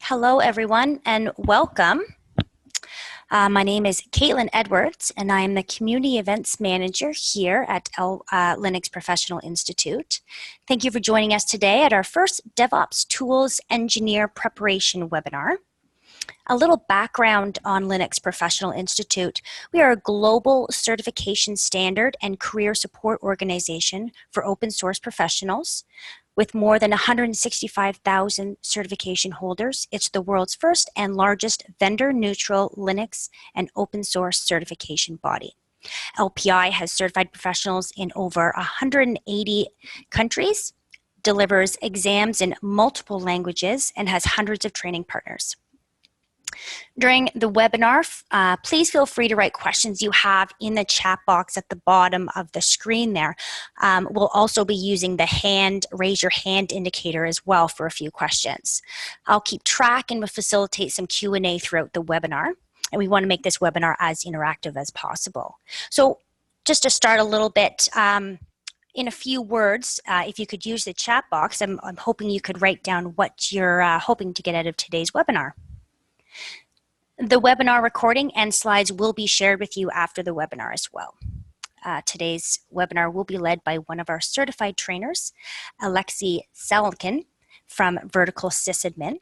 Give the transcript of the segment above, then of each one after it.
Hello, everyone, and welcome. My name is Caitlin Edwards, and I am the Community Events Manager here at Linux Professional Institute. Thank you for joining us today at our first DevOps Tools Engineer Preparation webinar. A little background on Linux Professional Institute. We are a global certification standard and career support organization for open source professionals. With more than 165,000 certification holders, it's the world's first and largest vendor-neutral Linux and open source certification body. LPI has certified professionals in over 180 countries, delivers exams in multiple languages, and has hundreds of training partners. During the webinar, please feel free to write questions you have in the chat box at the bottom of the screen there. We'll also be using the raise your hand indicator as well for a few questions. I'll keep track and will facilitate some Q&A throughout the webinar. And we want to make this webinar as interactive as possible. So just to start a little bit, in a few words, if you could use the chat box, I'm hoping you could write down what you're hoping to get out of today's webinar. The webinar recording and slides will be shared with you after the webinar as well. Today's webinar will be led by one of our certified trainers, Alexei Salkin from Vertical Sysadmin.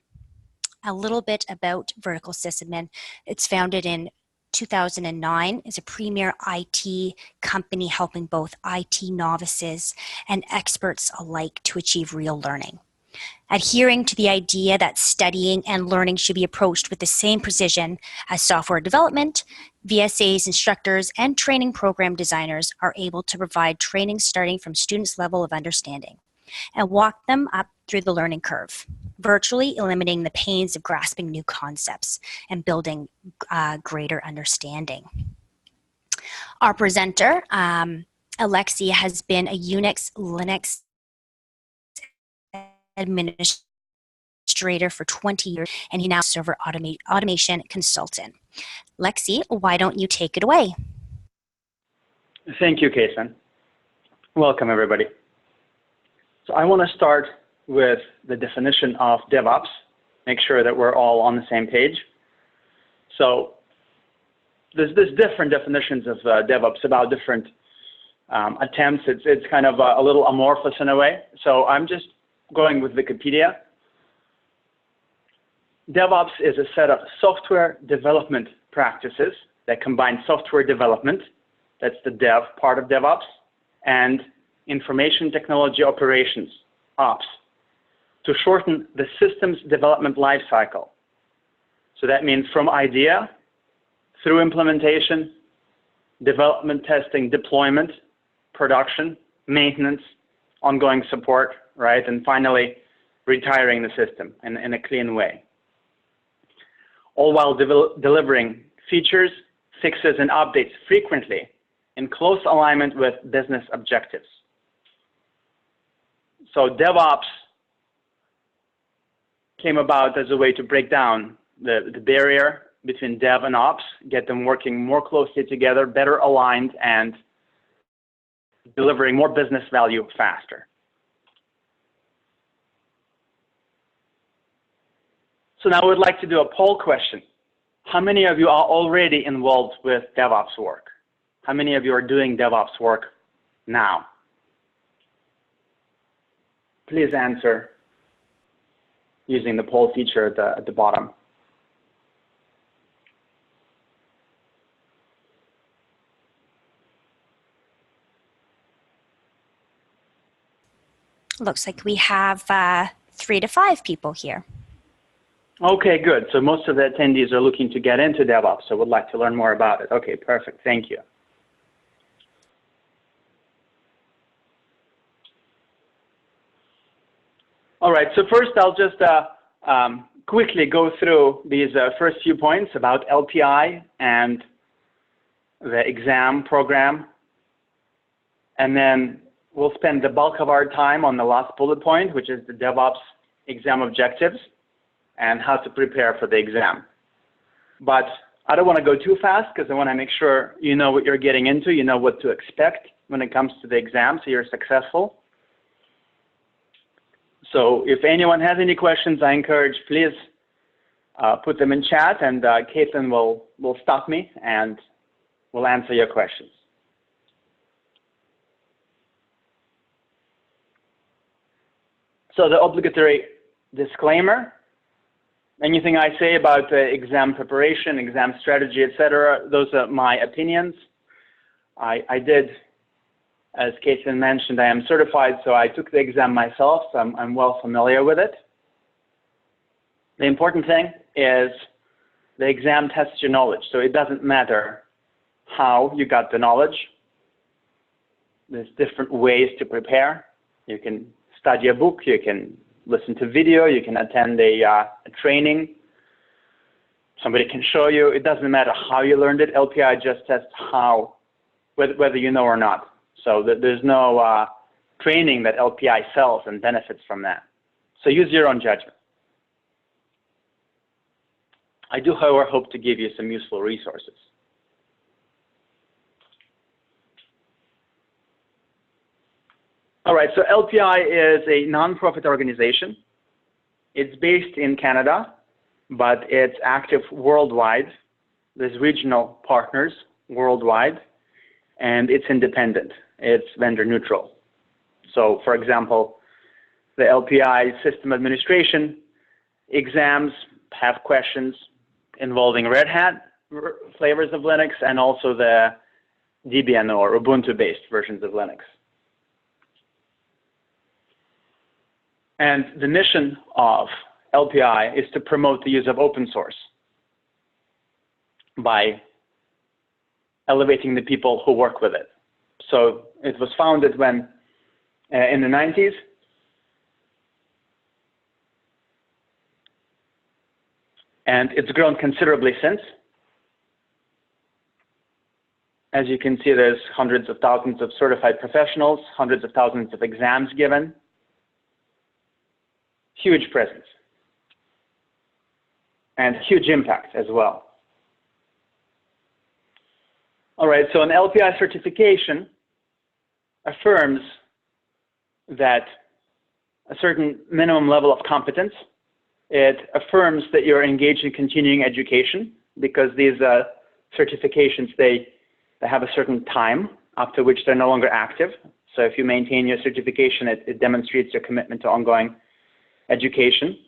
A little bit about Vertical Sysadmin. It's founded in 2009, is a premier IT company helping both IT novices and experts alike to achieve real learning. Adhering to the idea that studying and learning should be approached with the same precision as software development, VSAs, instructors, and training program designers are able to provide training starting from students' level of understanding and walk them up through the learning curve, virtually eliminating the pains of grasping new concepts and building greater understanding. Our presenter, Alexei, has been a Unix, Linux administrator for 20 years, and he now is a server automation consultant. Lexi, why don't you take it away? Thank you, Caitlin. Welcome, everybody. So I want to start with the definition of DevOps, make sure that we're all on the same page. So there's different definitions of DevOps about different attempts. It's kind of a little amorphous in a way. So I'm just going with Wikipedia. DevOps is a set of software development practices that combine software development, that's the dev part of DevOps, and information technology operations, ops, to shorten the system's development lifecycle. So that means from idea through implementation, development, testing, deployment, production, maintenance, ongoing support, right? And finally, retiring the system in a clean way. All while delivering features, fixes, and updates frequently in close alignment with business objectives. So DevOps came about as a way to break down the barrier between dev and ops, get them working more closely together, better aligned, and delivering more business value faster. So now I would like to do a poll question. How many of you are already involved with DevOps work? How many of you are doing DevOps work now? Please answer using the poll feature at the bottom. Looks like we have 3 to 5 people here. Okay, good. So most of the attendees are looking to get into DevOps, so would like to learn more about it. Okay, perfect. Thank you. All right, so first I'll just quickly go through these first few points about LPI and the exam program. And then we'll spend the bulk of our time on the last bullet point, which is the DevOps exam objectives and how to prepare for the exam. But I don't want to go too fast because I want to make sure you know what you're getting into, you know what to expect when it comes to the exam so you're successful. So if anyone has any questions, I encourage, please put them in chat, and Caitlin will stop me and will answer your questions. So the obligatory disclaimer: anything I say about exam preparation, exam strategy, etc., those are my opinions. I did, as Caitlin mentioned, I am certified, so I took the exam myself, so I'm well familiar with it. The important thing is the exam tests your knowledge, so it doesn't matter how you got the knowledge. There's different ways to prepare. You can study a book, you can listen to video, you can attend a training. Somebody can show you. It doesn't matter how you learned it. LPI just tests how, whether you know or not. So there's no training that LPI sells and benefits from that. So use your own judgment. I do, however, hope to give you some useful resources. All right, so LPI is a nonprofit organization. It's based in Canada, but it's active worldwide. There's regional partners worldwide, and it's independent. It's vendor neutral. So, for example, the LPI system administration exams have questions involving Red Hat flavors of Linux and also the Debian or Ubuntu-based versions of Linux. And the mission of LPI is to promote the use of open source by elevating the people who work with it. So it was founded when, in the 90s. And it's grown considerably since. As you can see, there's hundreds of thousands of certified professionals, hundreds of thousands of exams given. Huge presence. And huge impact as well. All right, so an LPI certification affirms that a certain minimum level of competence. It affirms that you're engaged in continuing education, because these certifications, they have a certain time after which they're no longer active. So if you maintain your certification, it demonstrates your commitment to ongoing education.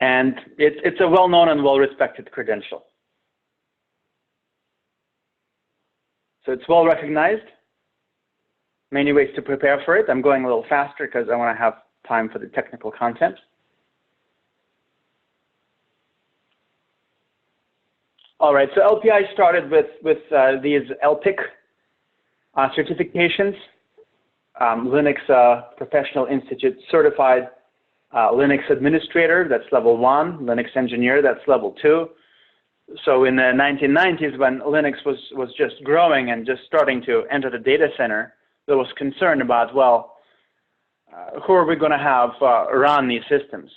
And it's a well-known and well-respected credential. So it's well recognized. Many ways to prepare for it. I'm going a little faster because I want to have time for the technical content. All right, so LPI started with these LPIC certifications. Linux Professional Institute Certified Linux Administrator, that's level 1. Linux Engineer, that's level 2. So in the 1990s, when Linux was just growing and just starting to enter the data center, there was concern about, well, who are we going to have run these systems?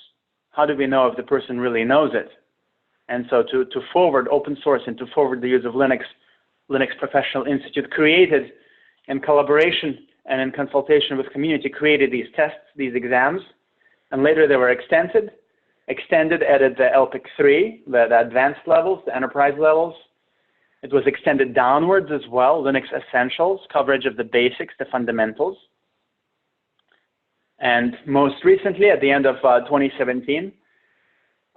How do we know if the person really knows it? And so to forward open source and to forward the use of Linux, Linux Professional Institute created, in collaboration and in consultation with community, created these tests, these exams, and later they were extended, added the LPIC 3, the advanced levels, the enterprise levels. It was extended downwards as well, Linux Essentials, coverage of the basics, the fundamentals. And most recently, at the end of 2017,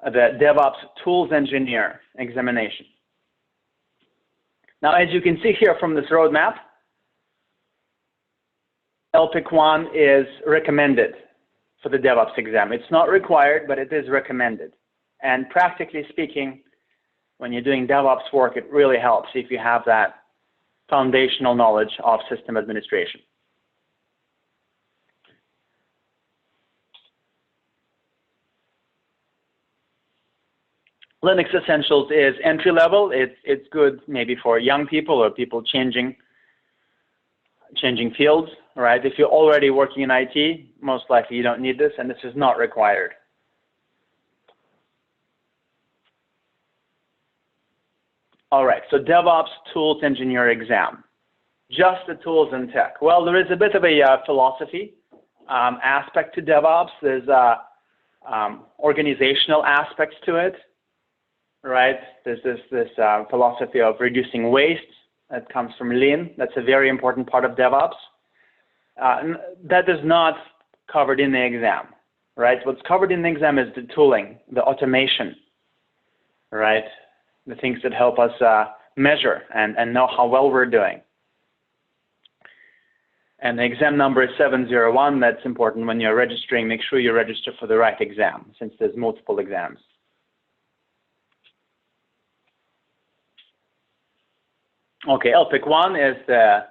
the DevOps Tools Engineer examination. Now, as you can see here from this roadmap, LPIC 1 is recommended for the DevOps exam. It's not required, but it is recommended. And practically speaking, when you're doing DevOps work, it really helps if you have that foundational knowledge of system administration. Linux Essentials is entry level. It's good maybe for young people or people changing fields, right? If you're already working in IT, most likely you don't need this, and this is not required. All right, so DevOps Tools Engineer exam. Just the tools and tech. Well, there is a bit of a philosophy aspect to DevOps. There's organizational aspects to it, right? There's this philosophy of reducing waste that comes from Lean. That's a very important part of DevOps. That is not covered in the exam, right? What's covered in the exam is the tooling, the automation, right? The things that help us measure and know how well we're doing. And the exam number is 701. That's important when you're registering. Make sure you register for the right exam, since there's multiple exams. Okay, LPIC 1 is the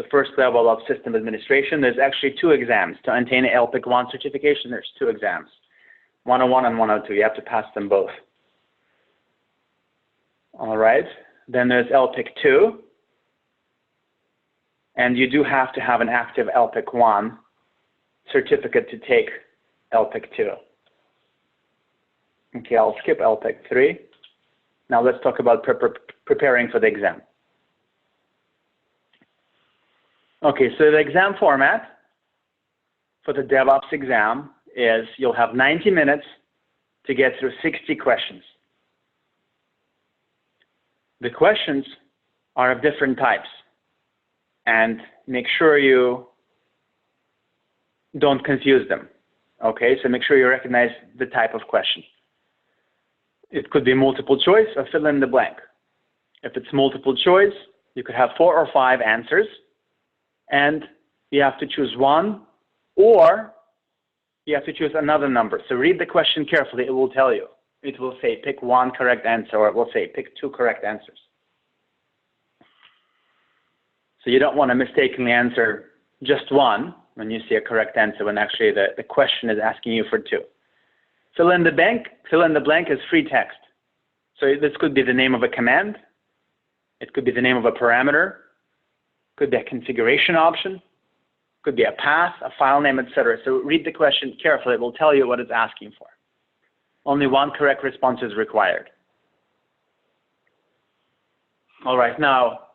first level of system administration. There's actually 2 exams. To obtain an LPIC 1 certification, there's 2 exams, 101 and 102. You have to pass them both. All right, then there's LPIC 2. And you do have to have an active LPIC 1 certificate to take LPIC 2. Okay, I'll skip LPIC 3. Now let's talk about preparing for the exam. Okay, so the exam format for the DevOps exam is you'll have 90 minutes to get through 60 questions. The questions are of different types. And make sure you don't confuse them, okay? So make sure you recognize the type of question. It could be multiple choice or fill in the blank. If it's multiple choice, you could have 4 or 5 answers, and you have to choose one, or you have to choose another number. So read the question carefully, it will tell you. It will say pick 1 correct answer, or it will say pick 2 correct answers. So you don't want to mistakenly answer just 1 when you see a correct answer, when actually the question is asking you for 2. Fill in the blank is free text. So this could be the name of a command. It could be the name of a parameter. Could be a configuration option. Could be a path, a file name, etc. So read the question carefully. It will tell you what it's asking for. Only 1 correct response is required. All right, now,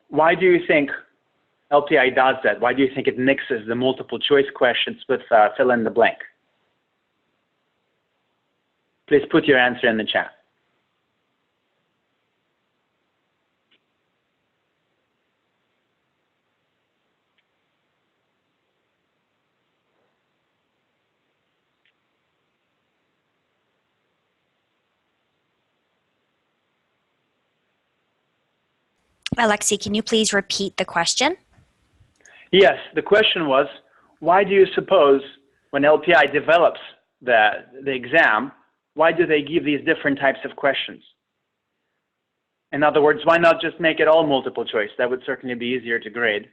why do you think LPI does that? Why do you think it mixes the multiple choice questions with fill in the blank? Please put your answer in the chat. Alexei, can you please repeat the question? Yes, the question was, why do you suppose when LPI develops the exam, why do they give these different types of questions? In other words, why not just make it all multiple choice? That would certainly be easier to grade.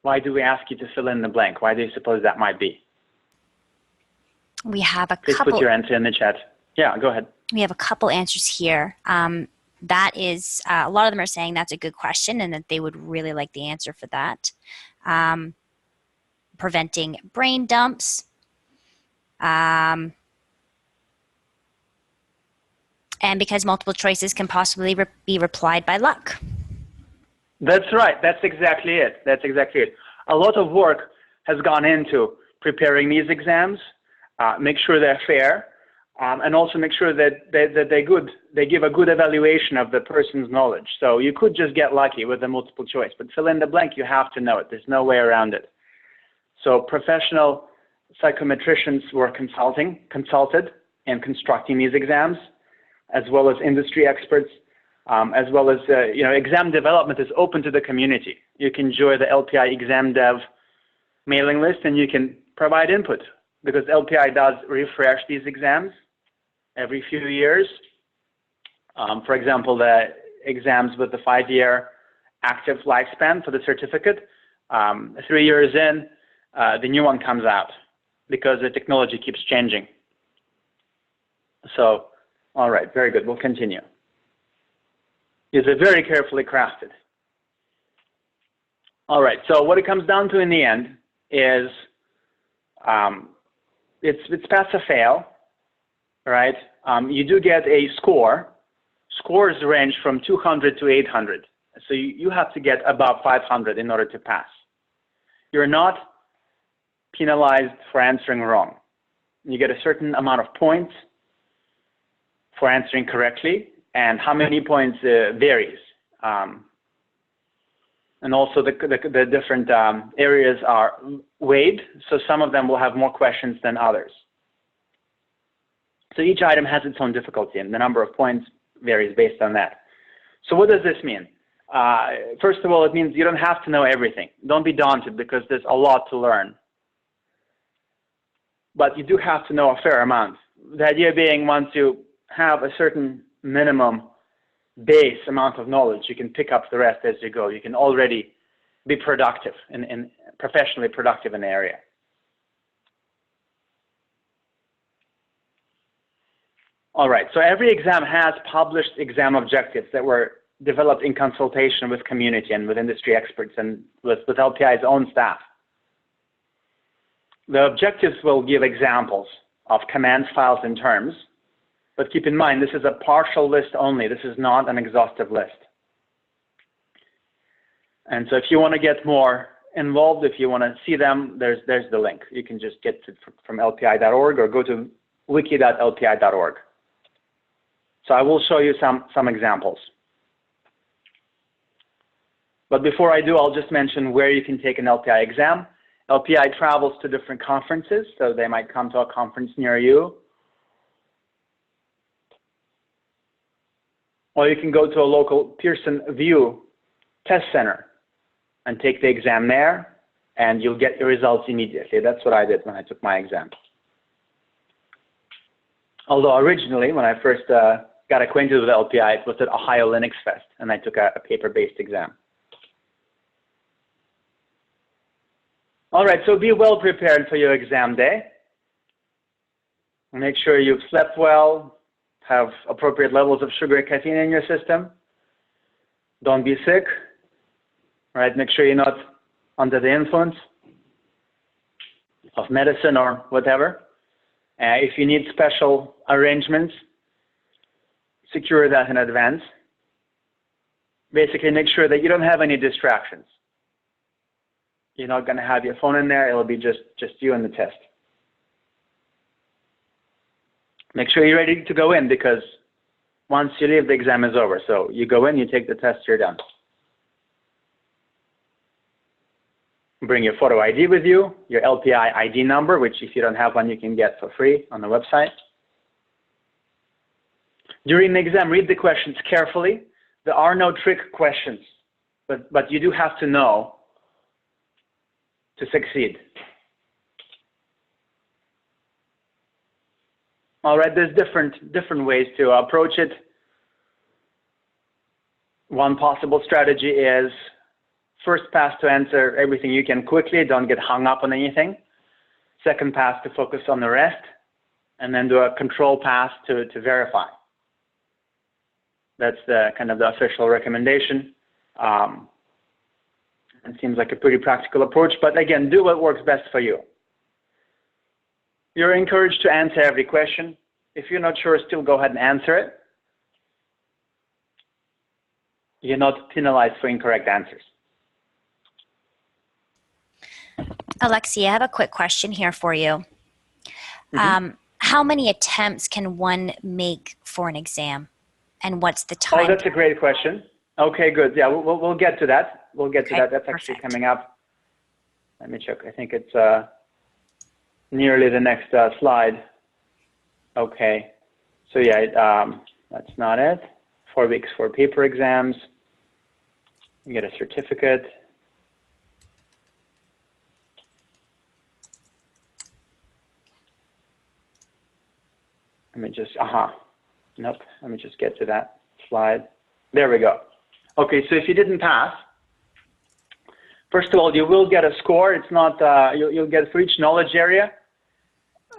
Why do we ask you to fill in the blank? Why do you suppose that might be? We have a Please couple. put your answer in the chat. Yeah, go ahead. We have a couple answers here. That is, a lot of them are saying that's a good question and that they would really like the answer for that. Preventing brain dumps. And because multiple choices can possibly be replied by luck. That's right. That's exactly it. That's exactly it. A lot of work has gone into preparing these exams. Make sure they're fair, and also make sure that they give a good evaluation of the person's knowledge. So you could just get lucky with the multiple choice, but fill in the blank, you have to know it. There's no way around it. So professional psychometricians were consulted in constructing these exams, as well as industry experts. As well as, exam development is open to the community. You can join the LPI exam dev mailing list and you can provide input, because LPI does refresh these exams every few years. For example, the exams with the 5-year active lifespan for the certificate, 3 years in, the new one comes out because the technology keeps changing. So, all right, very good. We'll continue. These are very carefully crafted. All right, so what it comes down to in the end is it's pass or fail, right? You do get a score. Scores range from 200 to 800. So you have to get above 500 in order to pass. You're not penalized for answering wrong. You get a certain amount of points for answering correctly, and how many points varies. And also the different areas are weighed, so some of them will have more questions than others. So each item has its own difficulty, and the number of points varies based on that. So what does this mean? First of all, it means you don't have to know everything. Don't be daunted, because there's a lot to learn. But you do have to know a fair amount. The idea being, once you have a certain minimum base amount of knowledge, you can pick up the rest as you go. You can already be productive and professionally productive in the area. All right, so every exam has published exam objectives that were developed in consultation with community and with industry experts and with LPI's own staff. The objectives will give examples of commands, files, and terms. But keep in mind, this is a partial list only. This is not an exhaustive list. And so if you want to get more involved, if you want to see them, there's the link. You can just get it from lpi.org or go to wiki.lpi.org. So I will show you some examples. But before I do, I'll just mention where you can take an LPI exam. LPI travels to different conferences, so they might come to a conference near you. Or you can go to a local Pearson VUE test center and take the exam there, and you'll get your results immediately. That's what I did when I took my exam. Although originally, when I first got acquainted with LPI, it was at Ohio Linux Fest, and I took a paper-based exam. All right, so be well prepared for your exam day. Make sure you've slept well, have appropriate levels of sugar and caffeine in your system. Don't be sick, right? Make sure you're not under the influence of medicine or whatever. If you need special arrangements, secure that in advance. Basically, make sure that you don't have any distractions. You're not going to have your phone in there. It'll be just you and the test. Make sure you're ready to go in, because once you leave, the exam is over. So you go in, you take the test, you're done. Bring your photo ID with you, your LPI ID number, which if you don't have one, you can get for free on the website. During the exam, read the questions carefully. There are no trick questions, but you do have to know to succeed. All right, there's different ways to approach it. One possible strategy is first pass to answer everything you can quickly. Don't get hung up on anything. Second pass to focus on the rest, and then do a control pass to verify. That's the kind of the official recommendation. It seems like a pretty practical approach, but again, do what works best for you. You're encouraged to answer every question. If you're not sure, still go ahead and answer it. You're not penalized for incorrect answers. Alexei, I have a quick question here for you. How many attempts can one make for an exam? And what's the time? Oh, that's a great question. Okay, good. Yeah, we'll get to that. We'll get to that. That's actually coming up. Let me check. I think it's nearly the next slide. Okay. So yeah, that's not it. 4 weeks for paper exams. You get a certificate. Let me just, nope. Let me just get to that slide. There we go. Okay, so if you didn't pass, first of all, you will get a score. It's not, you'll get for each knowledge area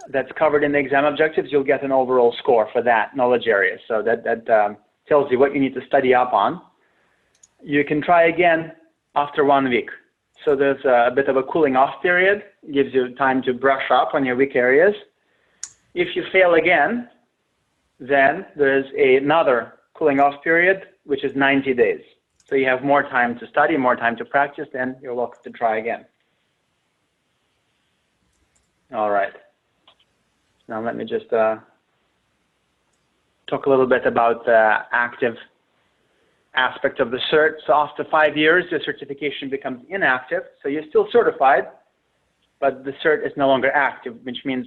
that's covered in the exam objectives, you'll get an overall score for that knowledge area. So that tells you what you need to study up on. You can try again after 1 week. So there's a bit of a cooling off period. It gives you time to brush up on your weak areas. If you fail again, then there's another cooling off period, which is 90 days. So you have more time to study, more time to practice, then you're welcome to try again. All right. Now let me just talk a little bit about the active aspect of the cert. So after 5 years, your certification becomes inactive. So you're still certified, but the cert is no longer active, which means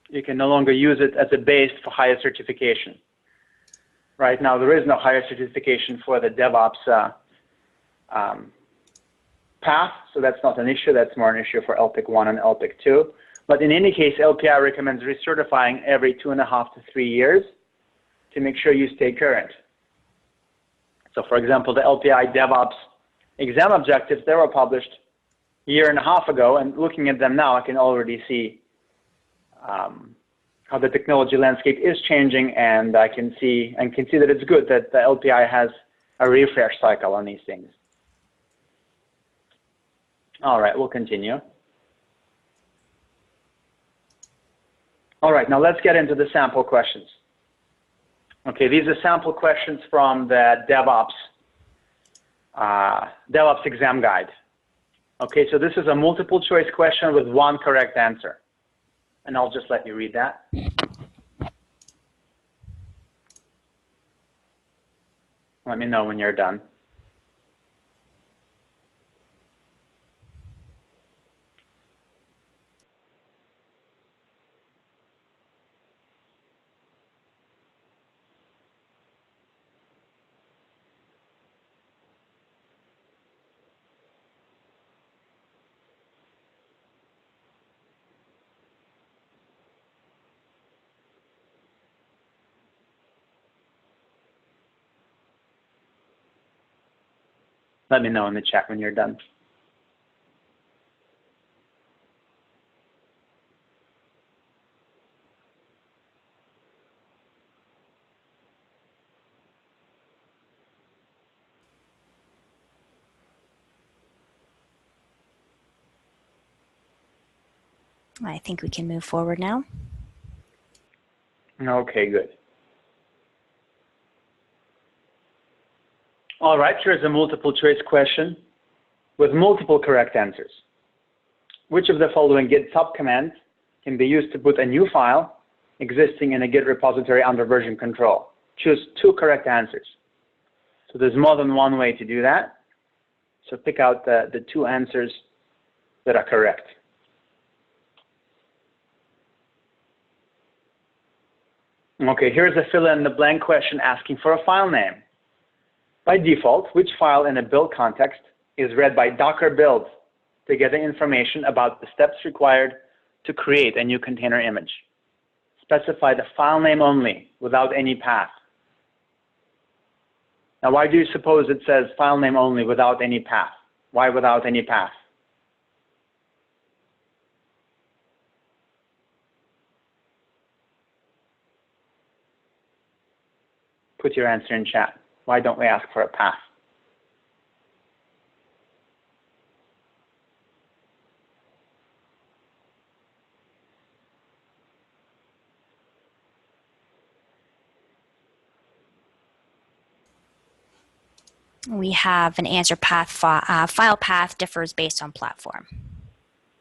you can no longer use it as a base for higher certification. Right now, there is no higher certification for the DevOps path, so that's not an issue. That's more an issue for LPIC 1 and LPIC 2. But in any case, LPI recommends recertifying every 2.5 to 3 years to make sure you stay current. So for example, the LPI DevOps exam objectives, they were published a year and a half ago, and looking at them now, I can already see how the technology landscape is changing, and I can see that it's good that the LPI has a refresh cycle on these things. All right, we'll continue. All right, now let's get into the sample questions. Okay, these are sample questions from the DevOps exam guide. Okay, so this is a multiple choice question with one correct answer. And I'll just let you read that. Let me know when you're done. Let me know in the chat when you're done. I think we can move forward now. Okay, good. All right, here's a multiple choice question with multiple correct answers. Which of the following Git subcommands can be used to put a new file existing in a Git repository under version control? Choose 2 correct answers. So there's more than one way to do that. So pick out the 2 answers that are correct. Okay, here's a fill-in-the-blank question asking for a file name. By default, which file in a build context is read by Docker build to get the information about the steps required to create a new container image? Specify the file name only, without any path. Now, why do you suppose it says file name only, without any path? Why without any path? Put your answer in chat. Why don't we ask for a path? We have an answer path, file path differs based on platform.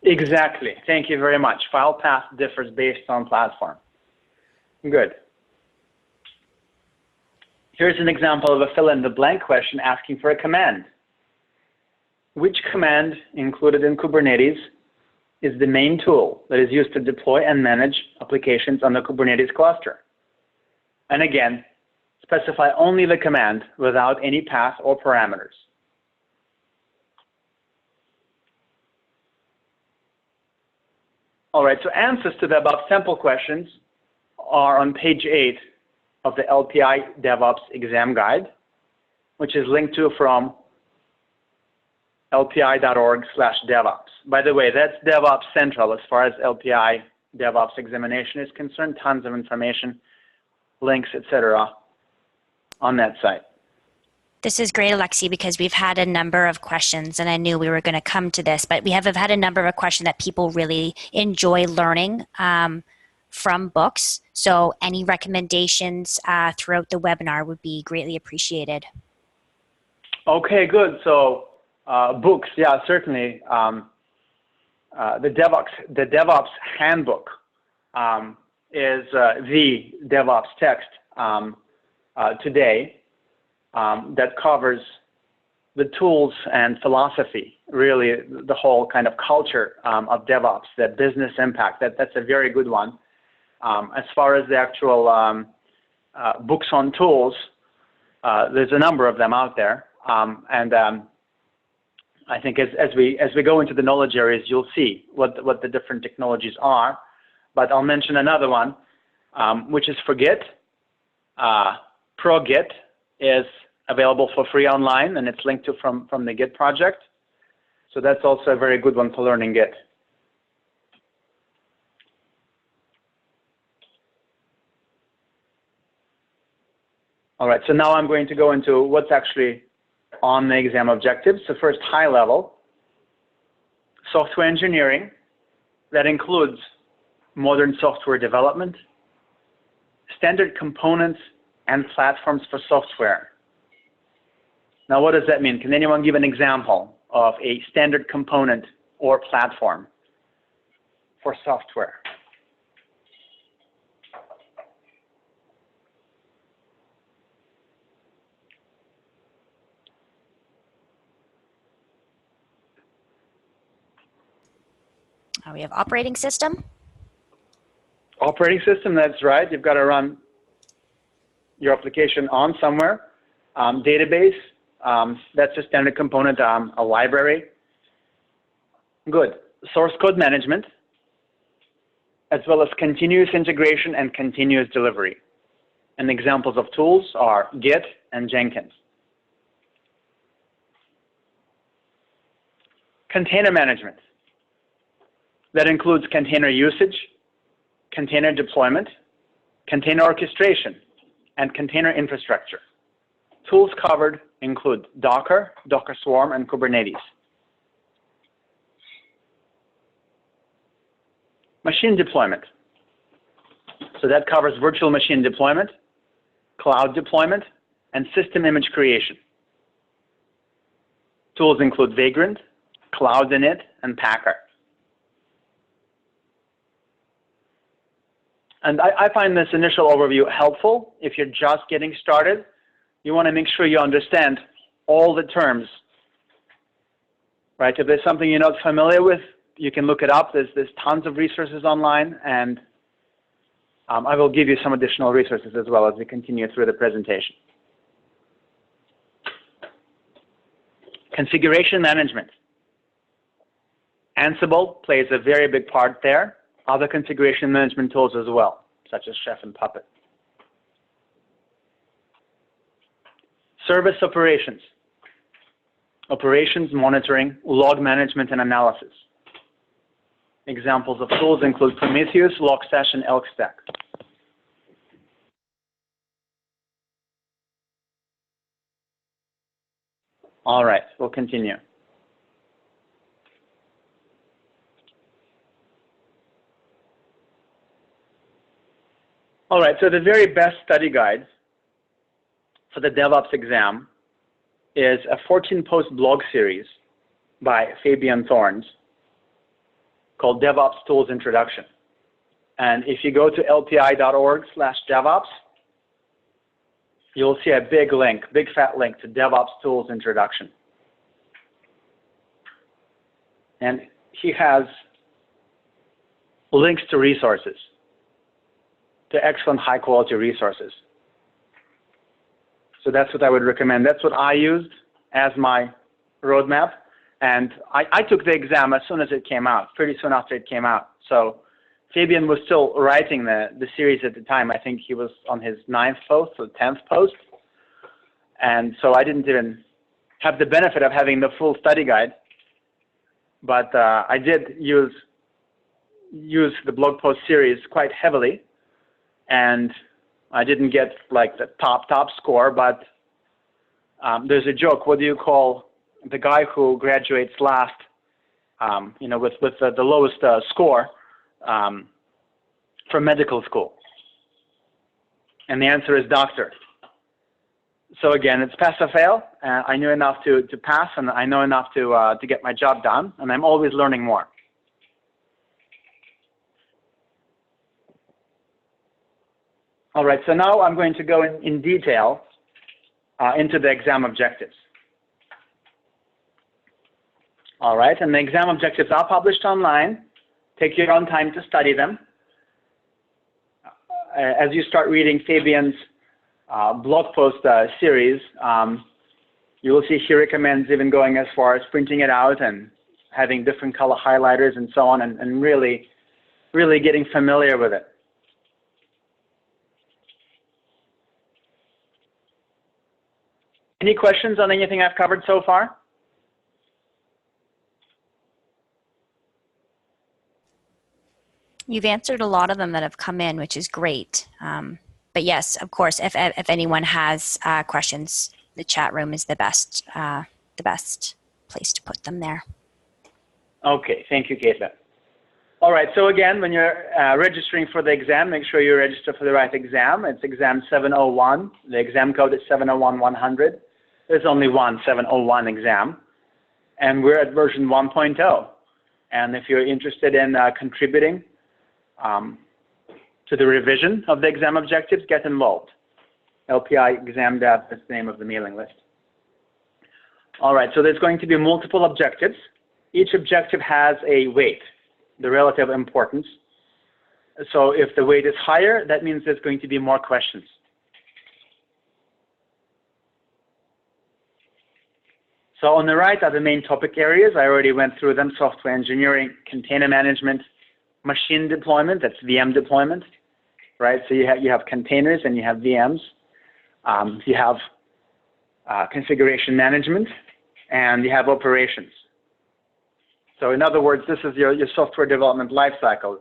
Exactly. Thank you very much. File path differs based on platform. Good. Here's an example of a fill-in-the-blank question asking for a command. Which command included in Kubernetes is the main tool that is used to deploy and manage applications on the Kubernetes cluster? And again, specify only the command without any path or parameters. All right, so answers to the above sample questions are on page 8 of the LPI DevOps exam guide, which is linked to from lpi.org/DevOps. By the way, that's DevOps Central as far as LPI DevOps examination is concerned. Tons of information, links, etc. on that site. This is great, Alexei, because we've had a number of questions, and I knew we were going to come to this, but we have had a number of questions that people really enjoy learning from books. So any recommendations throughout the webinar would be greatly appreciated. Okay, good. So books, yeah, certainly. The DevOps handbook is the DevOps text today that covers the tools and philosophy, really the whole kind of culture of DevOps, the business impact. That's a very good one. As far as the actual books on tools, there's a number of them out there, and I think as we go into the knowledge areas, you'll see what the different technologies are. But I'll mention another one, which is for Git. ProGit is available for free online, and it's linked to from the Git project. So that's also a very good one for learning Git. All right, so now I'm going to go into what's actually on the exam objectives. So first, high level, software engineering. That includes modern software development, standard components, and platforms for software. Now, what does that mean? Can anyone give an example of a standard component or platform for software? We have operating system. Operating system, that's right. You've got to run your application on somewhere. Database, that's a standard component, a library. Good. Source code management, as well as continuous integration and continuous delivery. And examples of tools are Git and Jenkins. Container management. That includes container usage, container deployment, container orchestration, and container infrastructure. Tools covered include Docker, Docker Swarm, and Kubernetes. Machine deployment. So that covers virtual machine deployment, cloud deployment, and system image creation. Tools include Vagrant, Cloud Init, and Packer. And I find this initial overview helpful. If you're just getting started, you want to make sure you understand all the terms, right? If there's something you're not familiar with, you can look it up. There's tons of resources online, and I will give you some additional resources as well as we continue through the presentation. Configuration management. Ansible plays a very big part there. Other configuration management tools as well, such as Chef and Puppet. Service operations. Operations, monitoring, log management, and analysis. Examples of tools include Prometheus, Logstash, and ElkStack. All right, we'll continue. All right, so the very best study guide for the DevOps exam is a 14-post blog series by Fabian Thorns called DevOps Tools Introduction. And if you go to lpi.org/DevOps, you'll see a big link, big fat link to DevOps Tools Introduction. And he has links to resources, to excellent high quality resources. So that's what I would recommend. That's what I used as my roadmap. And I took the exam as soon as it came out, pretty soon after it came out. So Fabian was still writing the series at the time. I think he was on his 9th post or 10th post. And so I didn't even have the benefit of having the full study guide. But I did use the blog post series quite heavily. And I didn't get like the top score, but there's a joke. What do you call the guy who graduates last, with the lowest score? from medical school? And the answer is doctor. So again, it's pass or fail. I knew enough to pass, and I know enough to get my job done, and I'm always learning more. All right, so now I'm going to go in detail into the exam objectives. All right, and the exam objectives are published online. Take your own time to study them. As you start reading Fabian's blog post series, you will see he recommends even going as far as printing it out and having different color highlighters and so on, and really getting familiar with it. Any questions on anything I've covered so far? You've answered a lot of them that have come in, which is great. But yes, of course, if anyone has questions, the chat room is the best place to put them there. Okay, thank you, Caitlin. All right, so again, when you're registering for the exam, make sure you register for the right exam. It's exam 701. The exam code is 701-100. There's only one 701 exam, and we're at version 1.0. And if you're interested in contributing to the revision of the exam objectives, get involved. LPI Exam Dev is the name of the mailing list. All right, so there's going to be multiple objectives. Each objective has a weight, the relative importance. So if the weight is higher, that means there's going to be more questions. So on the right are the main topic areas. I already went through them: software engineering, container management, machine deployment, that's VM deployment, right? So you have containers and you have VMs. You have configuration management, and you have operations. So in other words, this is your software development lifecycle.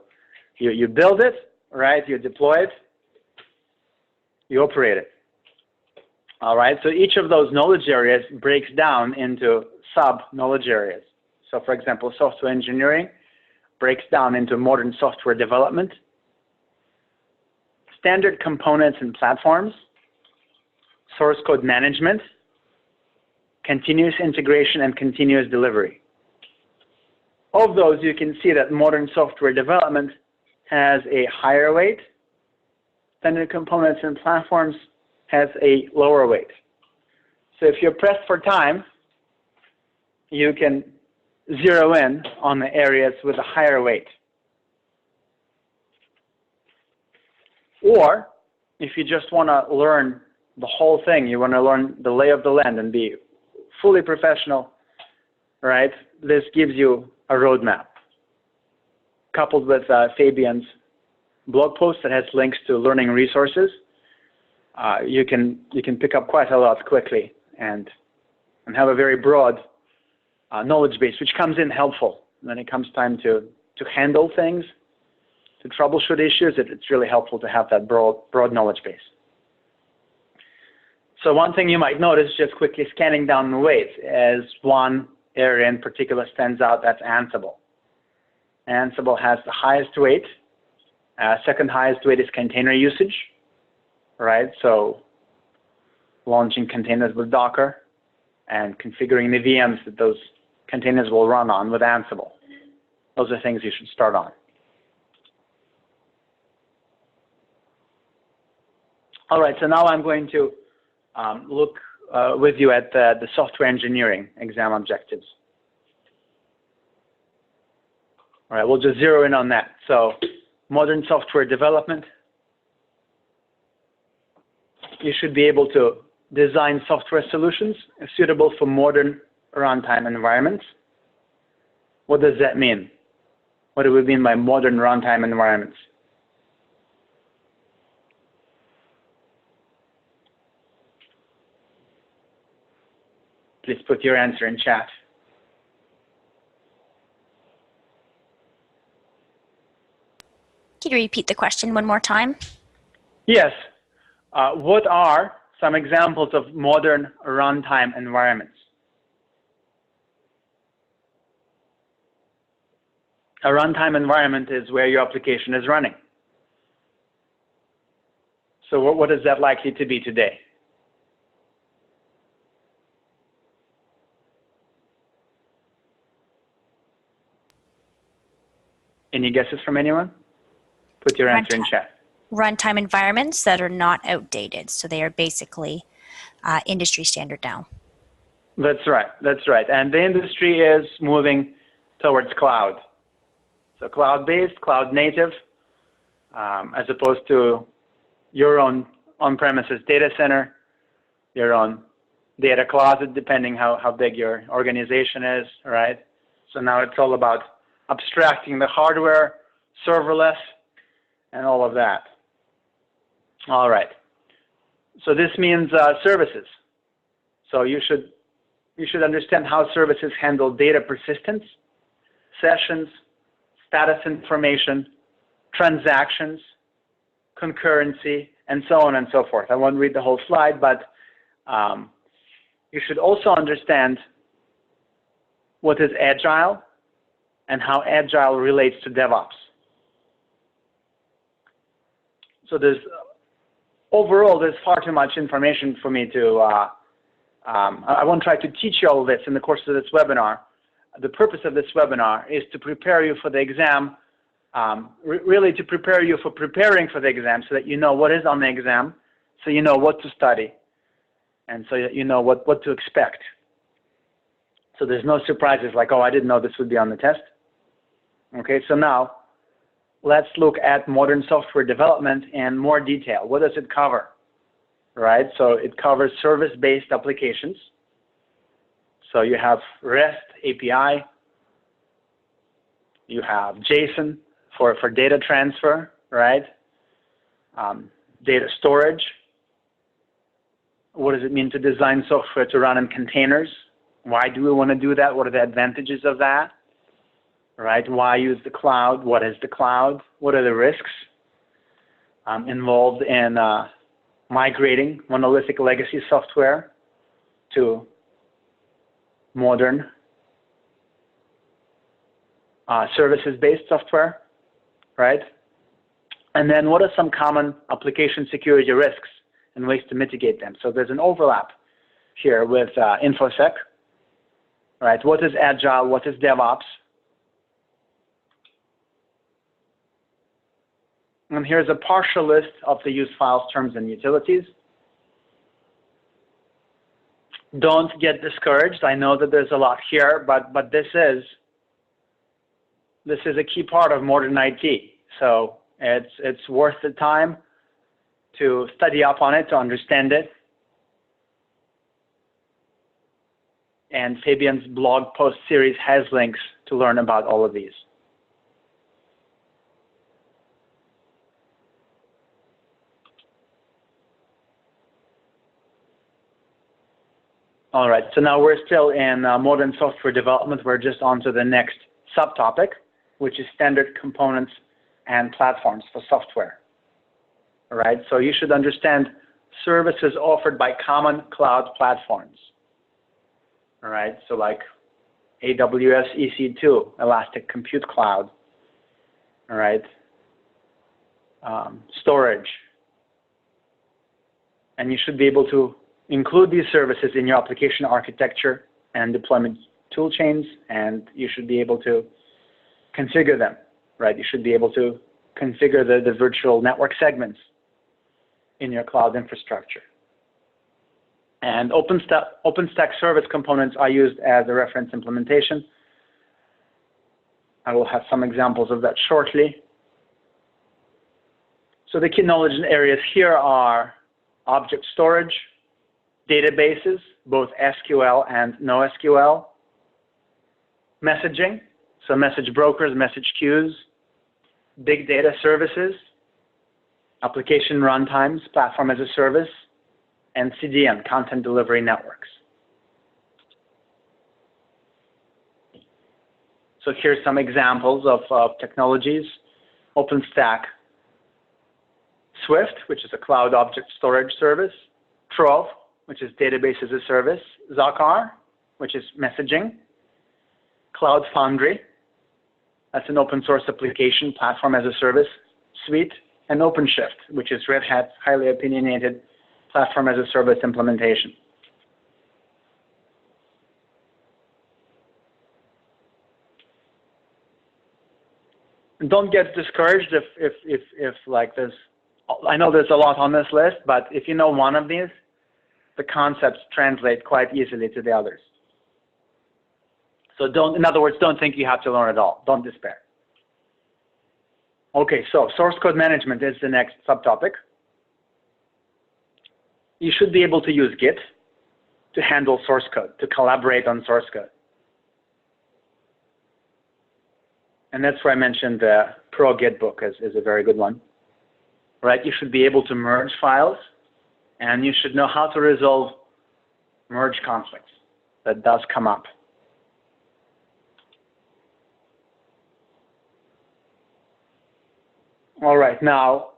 You build it, right? You deploy it, you operate it. All right, so each of those knowledge areas breaks down into sub-knowledge areas. So for example, software engineering breaks down into modern software development, standard components and platforms, source code management, continuous integration, and continuous delivery. Of those, you can see that modern software development has a higher weight. Standard components and platforms has a lower weight. So if you're pressed for time, you can zero in on the areas with a higher weight. Or if you just want to learn the whole thing, you want to learn the lay of the land and be fully professional, right? This gives you a roadmap, coupled with Fabian's blog post that has links to learning resources. You can pick up quite a lot quickly and have a very broad knowledge base, which comes in helpful when it comes time to handle things, to troubleshoot issues. It's really helpful to have that broad knowledge base. So one thing you might notice, just quickly scanning down the weights, as one area in particular stands out, that's Ansible. Ansible has the highest weight. Second highest weight is container usage, right? So launching containers with Docker and configuring the VMs that those containers will run on with Ansible. Those are things you should start on. All right, so now I'm going to look with you at the software engineering exam objectives. All right, we'll just zero in on that. So modern software development. You should be able to design software solutions suitable for modern runtime environments. What does that mean? What do we mean by modern runtime environments? Please put your answer in chat. Can you repeat the question one more time? Yes. What are some examples of modern runtime environments? A runtime environment is where your application is running. So what is that likely to be today? Any guesses from anyone? Put your answer in chat. Runtime environments that are not outdated. So they are basically industry standard now. That's right. That's right. And the industry is moving towards cloud. So cloud-based, cloud-native, as opposed to your own on-premises data center, your own data closet, depending how big your organization is, right? So now it's all about abstracting the hardware, serverless, and all of that. All right. So this means services. So you should understand how services handle data persistence, sessions, status information, transactions, concurrency, and so on and so forth. I won't read the whole slide, but you should also understand what is agile and how agile relates to DevOps. So overall, there's far too much information for me to, I won't try to teach you all of this in the course of this webinar. The purpose of this webinar is to prepare you for the exam, really to prepare you for preparing for the exam so that you know what is on the exam, so you know what to study, and so that you know what to expect. So there's no surprises like, oh, I didn't know this would be on the test. Okay, so now let's look at modern software development in more detail. What does it cover? Right, so it covers service-based applications. So you have REST API, you have JSON for data transfer, right? Data storage. What does it mean to design software to run in containers? Why do we want to do that? What are the advantages of that? Right? Why use the cloud? What is the cloud? What are the risks involved in migrating monolithic legacy software to modern services-based software, right? And then what are some common application security risks and ways to mitigate them? So there's an overlap here with InfoSec, right? What is Agile? What is DevOps? And here's a partial list of the use files, terms, and utilities. Don't get discouraged. I know that there's a lot here, but this is a key part of modern IT. So it's worth the time to study up on it, to understand it. And Fabian's blog post series has links to learn about all of these. All right, so now we're still in modern software development. We're just on to the next subtopic, which is standard components and platforms for software. All right, so you should understand services offered by common cloud platforms. All right, so like AWS EC2, Elastic Compute Cloud. All right, storage. And you should be able to include these services in your application architecture and deployment tool chains, and you should be able to configure them, right? You should be able to configure the virtual network segments in your cloud infrastructure. And OpenStack service components are used as a reference implementation. I will have some examples of that shortly. So the key knowledge areas here are object storage, databases, both SQL and NoSQL, messaging, so message brokers, message queues, big data services, application runtimes, platform as a service, and CDN, content delivery networks. So here's some examples of technologies. OpenStack Swift, which is a cloud object storage service, Trove, which is database as a service, Zakar, which is messaging, Cloud Foundry, that's an open source application platform as a service suite, and OpenShift, which is Red Hat's highly opinionated platform as a service implementation. And don't get discouraged if like there's, I know there's a lot on this list, but if you know one of these, the concepts translate quite easily to the others. So don't, in other words, don't think you have to learn it all. Don't despair. Okay, so source code management is the next subtopic. You should be able to use Git to handle source code, to collaborate on source code. And that's where I mentioned the Pro Git book is a very good one. Right? You should be able to merge files, and you should know how to resolve merge conflicts. That does come up. All right, now,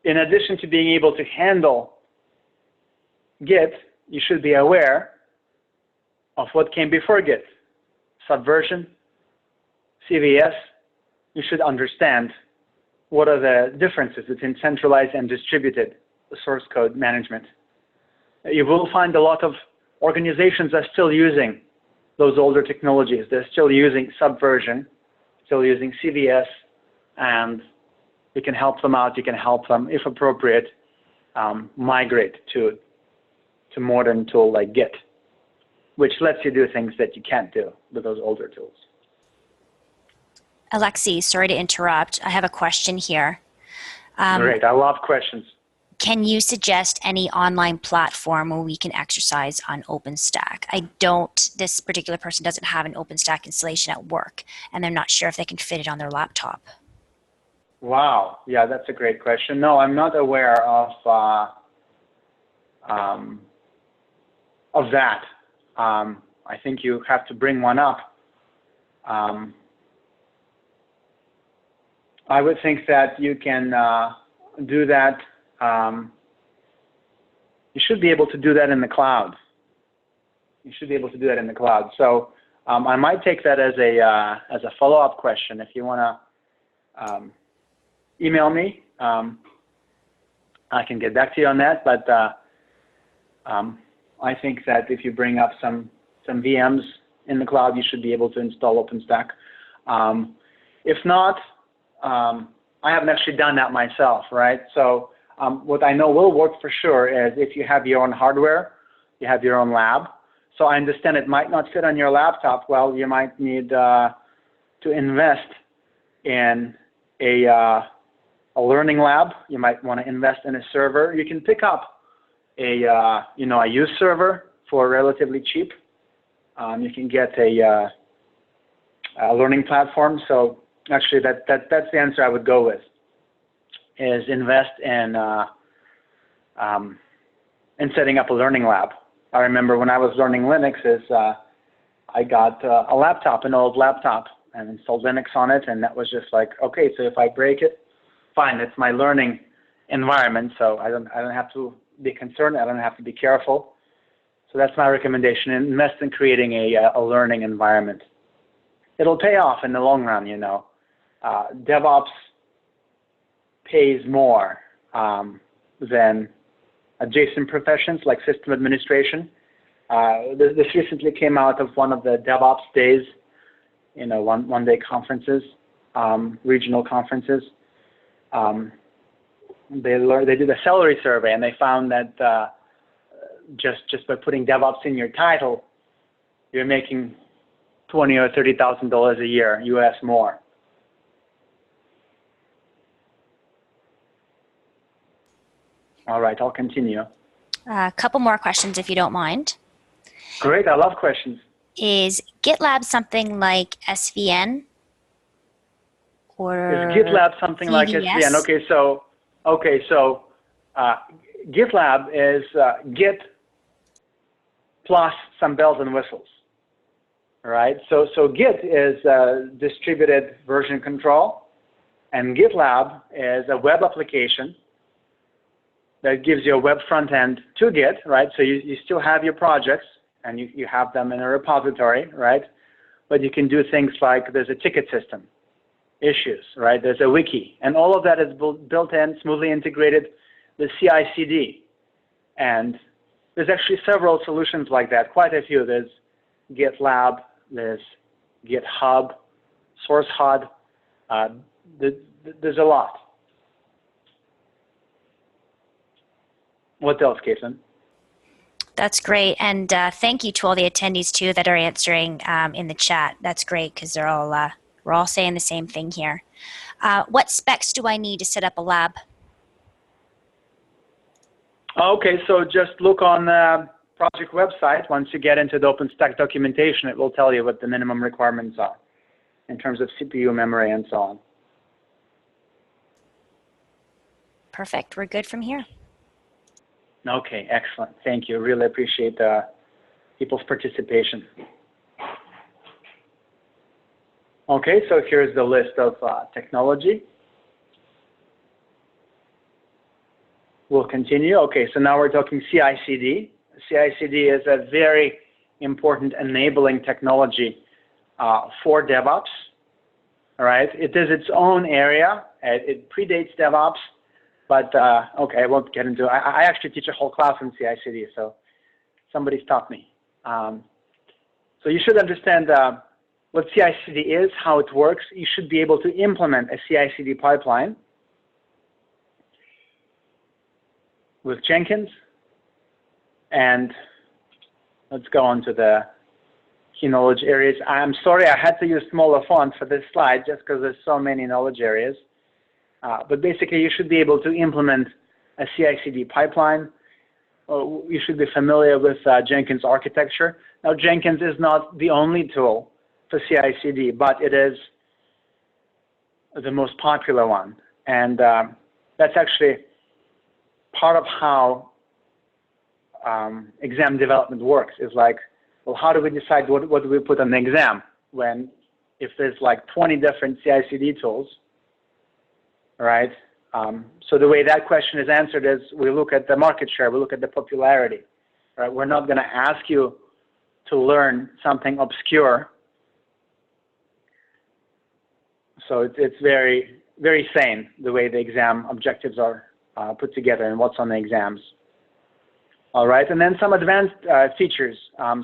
in addition to being able to handle Git, you should be aware of what came before Git. Subversion, CVS. You should understand what are the differences between centralized and distributed source code management. You will find a lot of organizations are still using those older technologies. They're still using Subversion, still using CVS, and you can help them out. You can help them, if appropriate, migrate to modern tool like Git, which lets you do things that you can't do with those older tools. Alexei, sorry to interrupt. I have a question here. Great, I love questions. Can you suggest any online platform where we can exercise on OpenStack? This particular person doesn't have an OpenStack installation at work, and they're not sure if they can fit it on their laptop. Wow, yeah, that's a great question. No, I'm not aware of that. I think you have to bring one up. I would think that you can do that. You should be able to do that in the cloud. You should be able to do that in the cloud. So I might take that as a follow-up question. If you want to email me, I can get back to you on that. But I think that if you bring up some VMs in the cloud, you should be able to install OpenStack. If not, I haven't actually done that myself, right? So what I know will work for sure is if you have your own hardware, you have your own lab. So I understand it might not fit on your laptop. Well, you might need to invest in a learning lab. You might want to invest in a server. You can pick up a used server for relatively cheap. You can get a learning platform. So actually, that's the answer I would go with, is invest in setting up a learning lab. I remember when I was learning Linux, I got a laptop, an old laptop, and installed Linux on it, and that was just like, okay, so if I break it, fine, it's my learning environment, so I don't have to be concerned, I don't have to be careful. So that's my recommendation: invest in creating a learning environment. It'll pay off in the long run, you know. DevOps pays more than adjacent professions like system administration. This recently came out of one of the DevOps days, one-day conferences, regional conferences. They did a salary survey, and they found that just by putting DevOps in your title, you're making $20,000 or $30,000 a year, US more. All right, I'll continue. A couple more questions, if you don't mind. Great, I love questions. Is GitLab something like SVN? Or is GitLab something like SVN? Okay, so GitLab is Git plus some bells and whistles. All right, so Git is distributed version control, and GitLab is a web application that gives you a web front end to Git, right? So you still have your projects, and you have them in a repository, right? But you can do things like there's a ticket system. issues, right? There's a wiki, and all of that is built in, smoothly integrated with CI/CD. And there's actually several solutions like that, quite a few. There's GitLab, there's GitHub, SourceHub. There's a lot. What else, Caitlin? That's great, and thank you to all the attendees too that are answering in the chat. That's great because they're all we're all saying the same thing here. What specs do I need to set up a lab? Okay, so just look on the project website. Once you get into the OpenStack documentation, it will tell you what the minimum requirements are in terms of CPU memory and so on. Perfect. We're good from here. Okay, excellent. Thank you. Really appreciate people's participation. Okay, so here's the list of technology. We'll continue. Okay, so now we're talking CI/CD. CI/CD is a very important enabling technology for DevOps. All right, it is its own area. It predates DevOps. But, okay, I won't get into it. I actually teach a whole class on CI/CD, so somebody stopped me. So you should understand what CI/CD is, how it works. You should be able to implement a CI/CD pipeline with Jenkins. And let's go on to the key knowledge areas. I'm sorry I had to use smaller fonts for this slide just because there's so many knowledge areas. But basically, you should be able to implement a CI/CD pipeline. You should be familiar with Jenkins architecture. Now, Jenkins is not the only tool for CI/CD, but it is the most popular one. And that's actually part of how exam development works, is like, well, how do we decide what do we put on the exam when if there's like 20 different CI/CD tools? Right? So the way that question is answered is we look at the market share, we look at the popularity. Right? We're not going to ask you to learn something obscure. So it's very, very sane the way the exam objectives are put together and what's on the exams. All right, and then some advanced features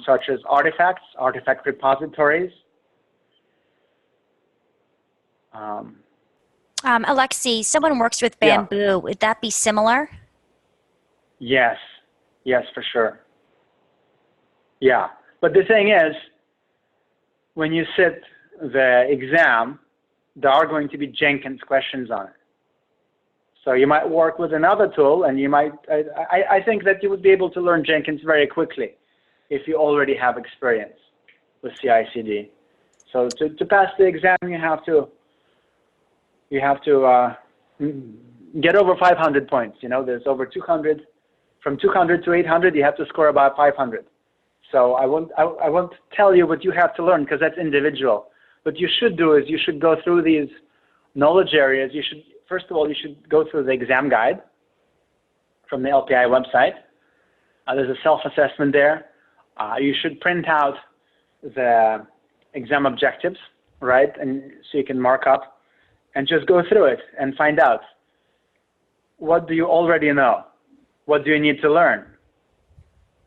such as artifacts, artifact repositories. Alexei, someone works with Bamboo. Yeah. Would that be similar? Yes. Yes, for sure. Yeah. But the thing is, when you sit the exam, there are going to be Jenkins questions on it. So you might work with another tool, and you might, I think that you would be able to learn Jenkins very quickly if you already have experience with CI/CD. So to pass the exam, you have to get over 500 points. You know, there's over 200. From 200 to 800, you have to score about 500. So I won't tell you what you have to learn because that's individual. What you should do is you should go through these knowledge areas. You should, first of all, you should go through the exam guide from the LPI website. There's a self-assessment there. You should print out the exam objectives, right? And so you can mark up and just go through it and find out, what do you already know? What do you need to learn?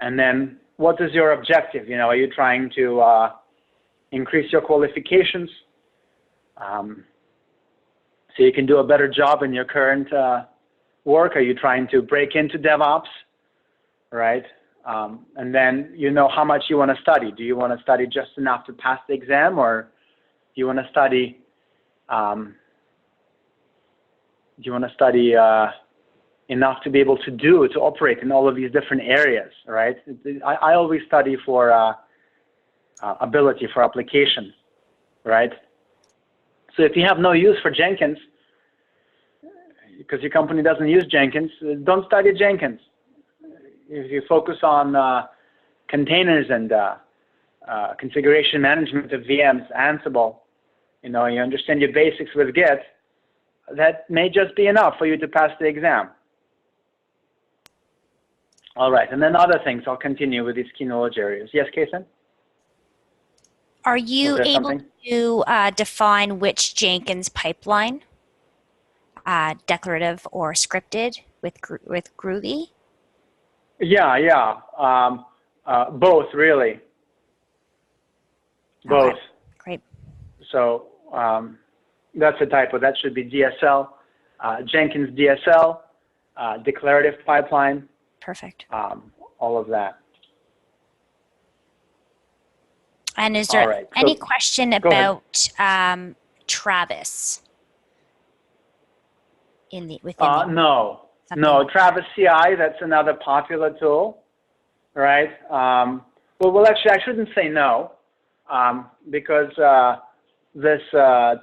And then what is your objective? You know, are you trying to increase your qualifications so you can do a better job in your current work? Are you trying to break into DevOps, right? And then you know how much you want to study. Do you want to study just enough to pass the exam, or do you want to study enough to be able to operate in all of these different areas, right? I always study for ability, for application, right? So if you have no use for Jenkins, because your company doesn't use Jenkins, don't study Jenkins. If you focus on containers and configuration management of VMs, Ansible, you know, you understand your basics with Git, that may just be enough for you to pass the exam. All right, and then other things. I'll continue with these key knowledge areas. Yes, Kason? Are you able to define which Jenkins pipeline, declarative or scripted, with Groovy? Yeah. Both, really. Both. Okay, great. So that's a typo. That should be DSL. Jenkins DSL, declarative pipeline. Perfect. All of that. And is there any question about Travis within no, Travis CI, that's another popular tool, right? Well, actually, I shouldn't say no, because this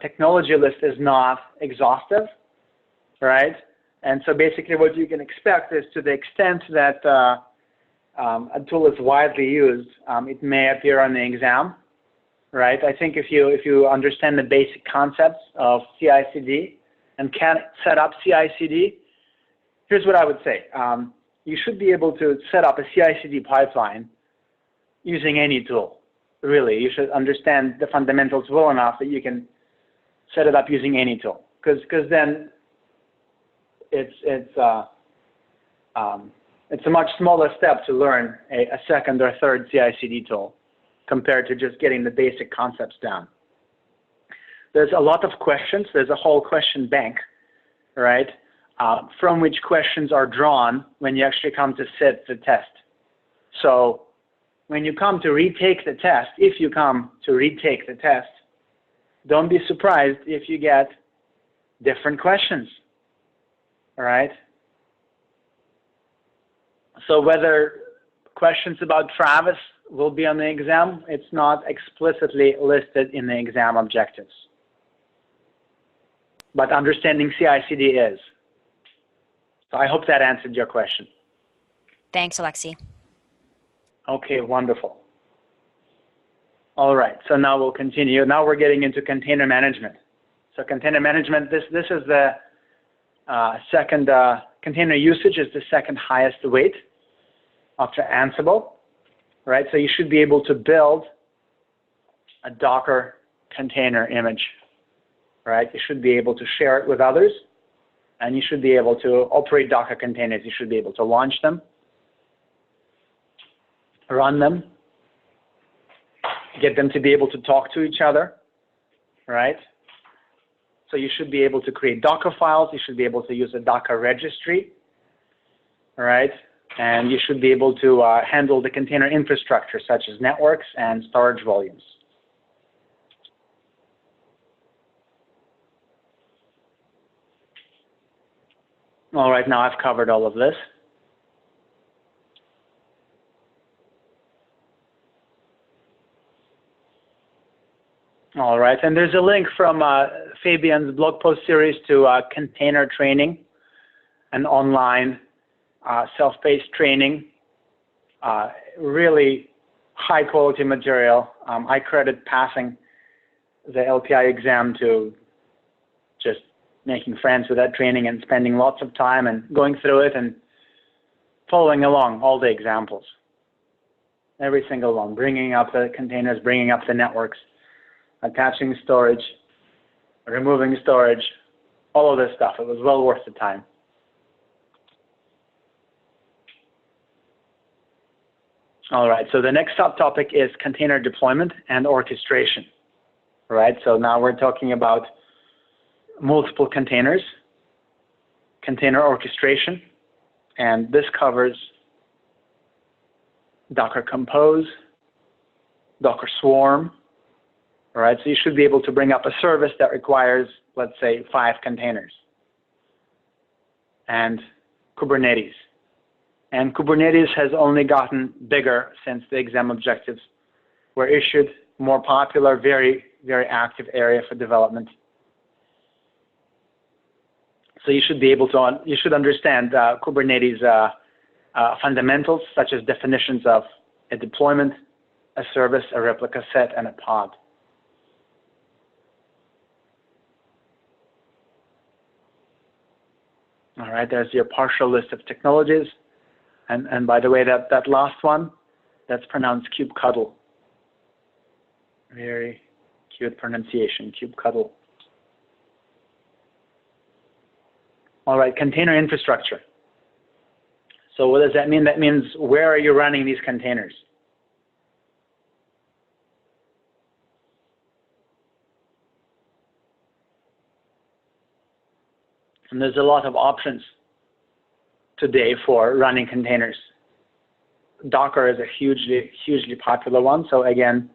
technology list is not exhaustive, right? And so basically what you can expect is, to the extent that a tool is widely used, it may appear on the exam, right? I think if you understand the basic concepts of CI/CD and can set up CI/CD, here's what I would say. You should be able to set up a CI/CD pipeline using any tool. Really, you should understand the fundamentals well enough that you can set it up using any tool, because then it's a much smaller step to learn a second or third CI/CD tool compared to just getting the basic concepts down. There's a lot of questions. There's a whole question bank, right, from which questions are drawn when you actually come to sit the test. So when you come to retake the test, if you come to retake the test, don't be surprised if you get different questions, all right? So whether questions about Travis will be on the exam, it's not explicitly listed in the exam objectives. But understanding CI/CD is. So I hope that answered your question. Thanks, Alexei. Okay, wonderful. All right, so now we'll continue. Now we're getting into container management. So container management, this is the second, container usage is the second highest weight after Ansible, right? So you should be able to build a Docker container image, right? You should be able to share it with others, and you should be able to operate Docker containers. You should be able to launch them, run them, get them to be able to talk to each other, right? So you should be able to create Docker files. You should be able to use a Docker registry, right? And you should be able to handle the container infrastructure, such as networks and storage volumes. All right, now I've covered all of this. All right, and there's a link from Fabian's blog post series to container training, an online self-paced training, really high quality material. I credit passing the LPI exam to just making friends with that training and spending lots of time and going through it and following along all the examples. Every single one, bringing up the containers, bringing up the networks, attaching storage, removing storage, all of this stuff. It was well worth the time. All right, so the next subtopic is container deployment and orchestration. All right, so now we're talking about multiple containers, container orchestration, and this covers Docker Compose, Docker Swarm. All right, so you should be able to bring up a service that requires, let's say, 5 containers, and Kubernetes. And Kubernetes has only gotten bigger since the exam objectives were issued, more popular, very, very active area for development. So you should be able to, you should understand Kubernetes fundamentals, such as definitions of a deployment, a service, a replica set, and a pod. All right, there's your partial list of technologies. And by the way, that last one, that's pronounced kubectl. Very cute pronunciation, kubectl. All right, container infrastructure. So what does that mean? That means where are you running these containers? And there's a lot of options today for running containers. Docker is a hugely popular one. So again,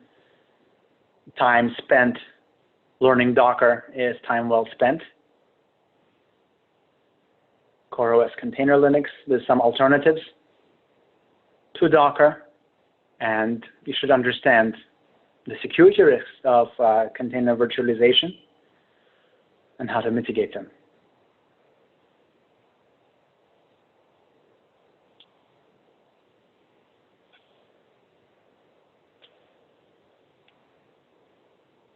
time spent learning Docker is time well spent. CoreOS Container Linux, there's some alternatives to Docker, and you should understand the security risks of container virtualization and how to mitigate them.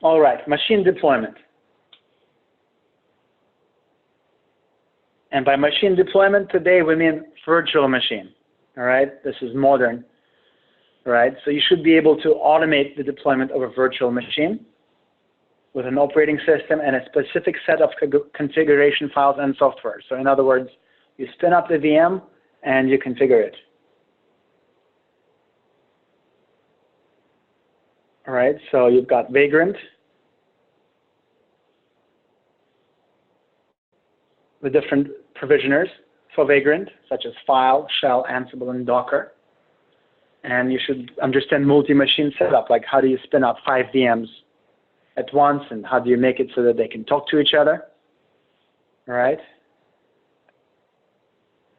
All right, machine deployment. And by machine deployment today, we mean virtual machine. All right, this is modern. All right, so you should be able to automate the deployment of a virtual machine with an operating system and a specific set of configuration files and software. So in other words, you spin up the VM and you configure it. All right, so you've got Vagrant, the different provisioners for Vagrant, such as File, Shell, Ansible, and Docker. And you should understand multi-machine setup, like how do you spin up 5 VMs at once, and how do you make it so that they can talk to each other, all right?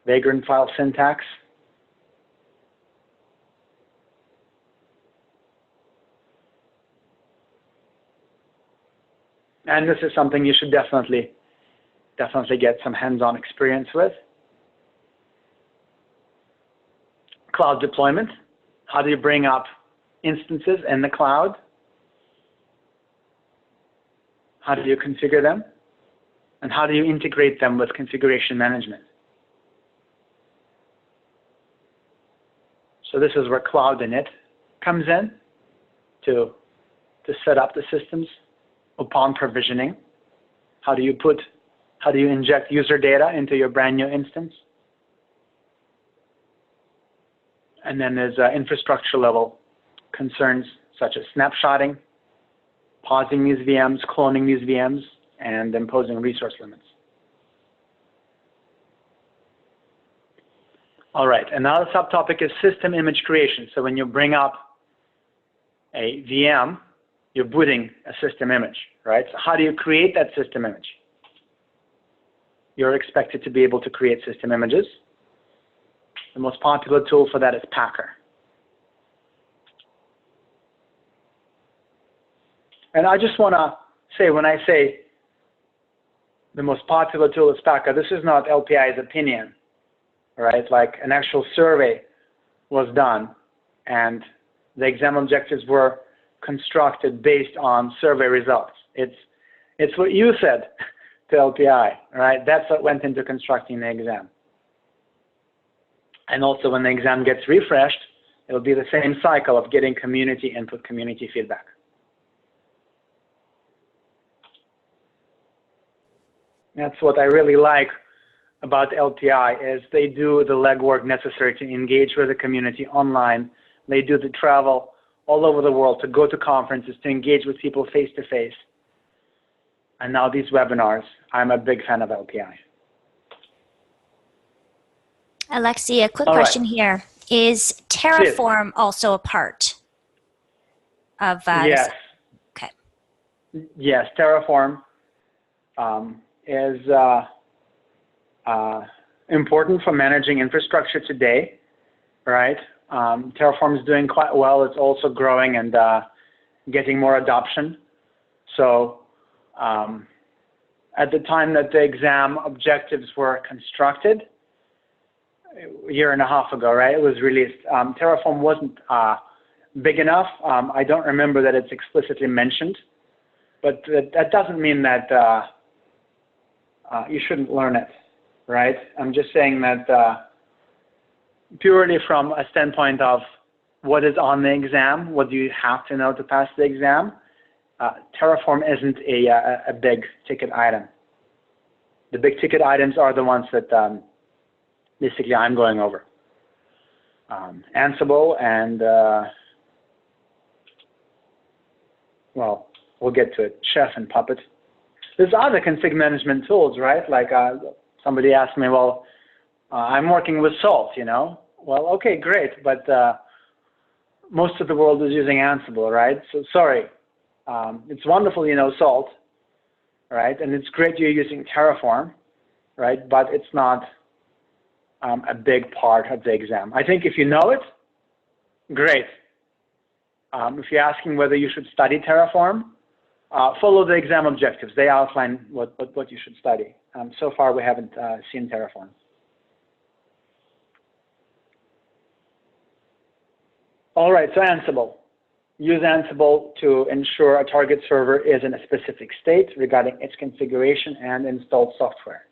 Vagrant file syntax. And this is something you should definitely get some hands-on experience with. Cloud deployment. How do you bring up instances in the cloud? How do you configure them? And how do you integrate them with configuration management? So this is where Cloud Init comes in to set up the systems upon provisioning. How do you inject user data into your brand new instance? And then there's infrastructure level concerns such as snapshotting, pausing these VMs, cloning these VMs, and imposing resource limits. All right, another subtopic is system image creation. So when you bring up a VM, you're booting a system image, right? So how do you create that system image? You're expected to be able to create system images. The most popular tool for that is Packer. And I just want to say, when I say the most popular tool is Packer, this is not LPI's opinion, right? Like an actual survey was done, and the exam objectives were constructed based on survey results. It's what you said to LPI, right? That's what went into constructing the exam. And also when the exam gets refreshed, it'll be the same cycle of getting community input, community feedback. That's what I really like about LPI is they do the legwork necessary to engage with the community online. They do the travel all over the world to go to conferences, to engage with people face to face. And now these webinars, I'm a big fan of LPI. Alexei, a quick question here. Is Terraform also a part of Yes. Okay. Yes, Terraform is important for managing infrastructure today, right? Terraform is doing quite well. It's also growing and getting more adoption. So at the time that the exam objectives were constructed, a year and a half ago, right, it was released. Terraform wasn't big enough. I don't remember that it's explicitly mentioned, but that doesn't mean that you shouldn't learn it, right? I'm just saying that purely from a standpoint of what is on the exam, what do you have to know to pass the exam, Terraform isn't a big ticket item. The big ticket items are the ones that basically I'm going over. Ansible and, well, we'll get to it, Chef and Puppet. There's other config management tools, right? Like somebody asked me, well, I'm working with Salt, you know. Well, okay, great, but most of the world is using Ansible, right? So sorry, it's wonderful you know Salt, right? And it's great you're using Terraform, right? But it's not a big part of the exam. I think if you know it, great. If you're asking whether you should study Terraform, follow the exam objectives. They outline what you should study. So far, we haven't seen Terraform. All right, so Ansible. Use Ansible to ensure a target server is in a specific state regarding its configuration and installed software.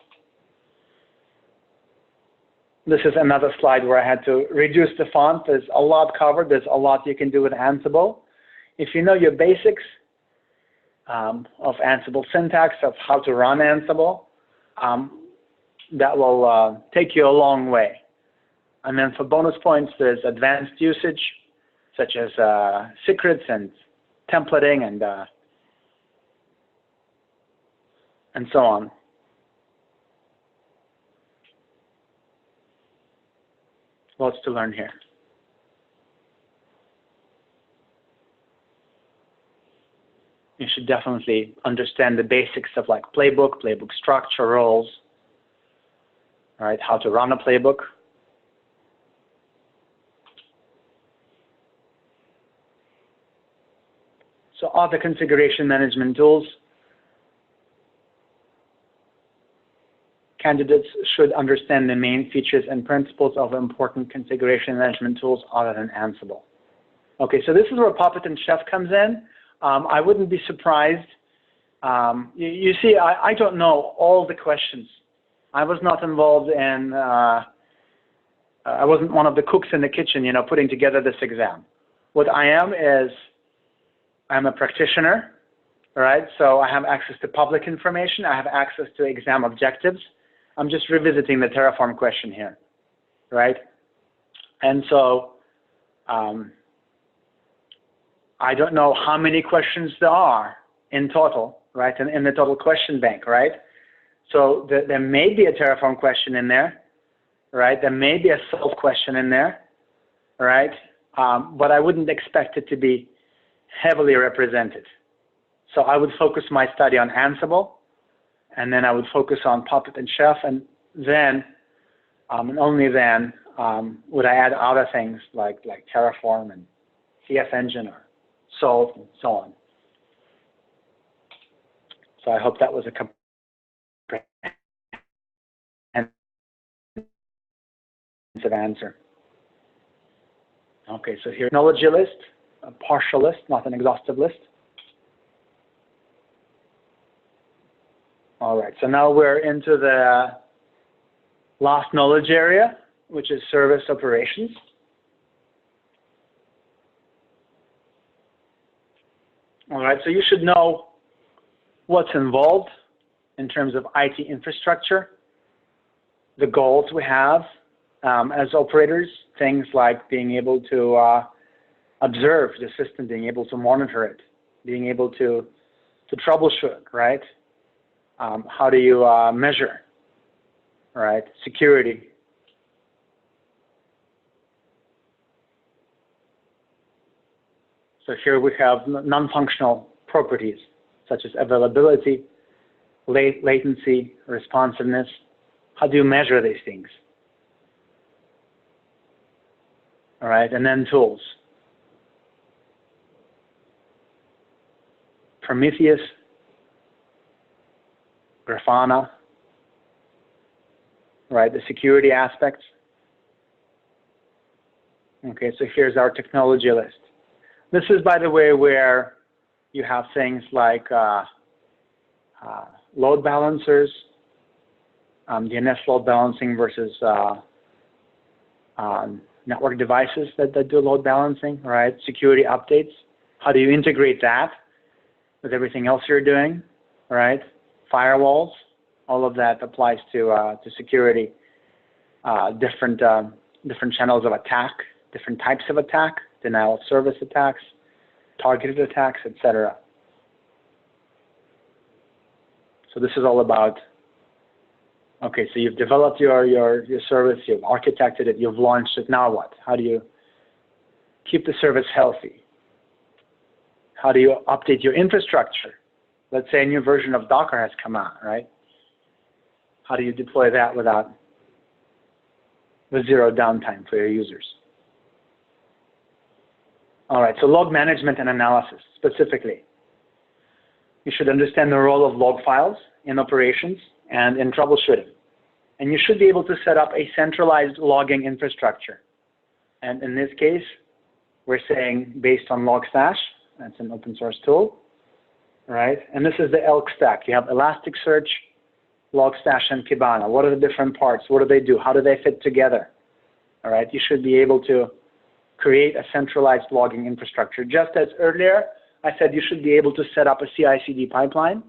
This is another slide where I had to reduce the font. There's a lot covered. There's a lot you can do with Ansible. If you know your basics of Ansible syntax, of how to run Ansible, that will take you a long way. And then for bonus points, there's advanced usage, such as secrets and templating and so on. Lots to learn here. You should definitely understand the basics of like playbook structure, roles, all right, how to run a playbook. So other configuration management tools. Candidates should understand the main features and principles of important configuration management tools other than Ansible. Okay, so this is where Puppet and Chef comes in. I wouldn't be surprised. You see, I don't know all the questions. I was not involved in, I wasn't one of the cooks in the kitchen, you know, putting together this exam. What I am is, I'm a practitioner, all right? So I have access to public information. I have access to exam objectives. I'm just revisiting the Terraform question here, right? And so I don't know how many questions there are in total, right? In the total question bank, right? So there may be a Terraform question in there, right? There may be a Salt question in there, right? But I wouldn't expect it to be heavily represented. So I would focus my study on Ansible, and then I would focus on Puppet and Chef, and then, and only then, would I add other things like Terraform and CF Engine or Salt and so on. So I hope that was a comprehensive answer. Okay, so here's technology list, a partial list, not an exhaustive list. All right, so now we're into the last knowledge area, which is service operations. All right, so you should know what's involved in terms of IT infrastructure, the goals we have as operators, things like being able to observe the system, being able to monitor it, being able to troubleshoot, right? How do you measure, right? Security. So here we have non-functional properties such as availability, latency, responsiveness. How do you measure these things? All right, and then tools. Prometheus, Grafana, right, the security aspects. Okay, so here's our technology list. This is, by the way, where you have things like load balancers, DNS load balancing versus network devices that do load balancing, right? Security updates. How do you integrate that with everything else you're doing, right? Firewalls, all of that applies to security. Different channels of attack, different types of attack, denial of service attacks, targeted attacks, etc. So this is all about, okay, so you've developed your service, you've architected it, you've launched it, now what? How do you keep the service healthy? How do you update your infrastructure? Let's say a new version of Docker has come out, right? How do you deploy that with zero downtime for your users? All right, so log management and analysis specifically. You should understand the role of log files in operations and in troubleshooting. And you should be able to set up a centralized logging infrastructure. And in this case, we're saying based on Logstash, that's an open source tool, right? And this is the ELK stack. You have Elasticsearch, Logstash, and Kibana. What are the different parts? What do they do? How do they fit together? All right, you should be able to create a centralized logging infrastructure. Just as earlier, I said you should be able to set up a CI/CD pipeline.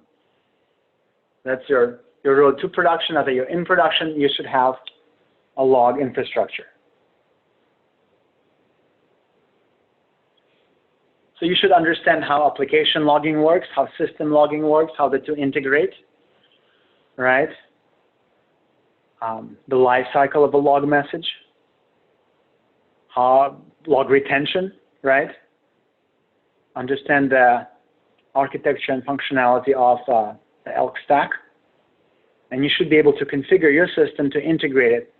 That's your road to production. Either you're in production, you should have a log infrastructure. So you should understand how application logging works, how system logging works, how the two integrate, right? The life cycle of a log message, how log retention, right? Understand the architecture and functionality of the ELK stack. And you should be able to configure your system to integrate it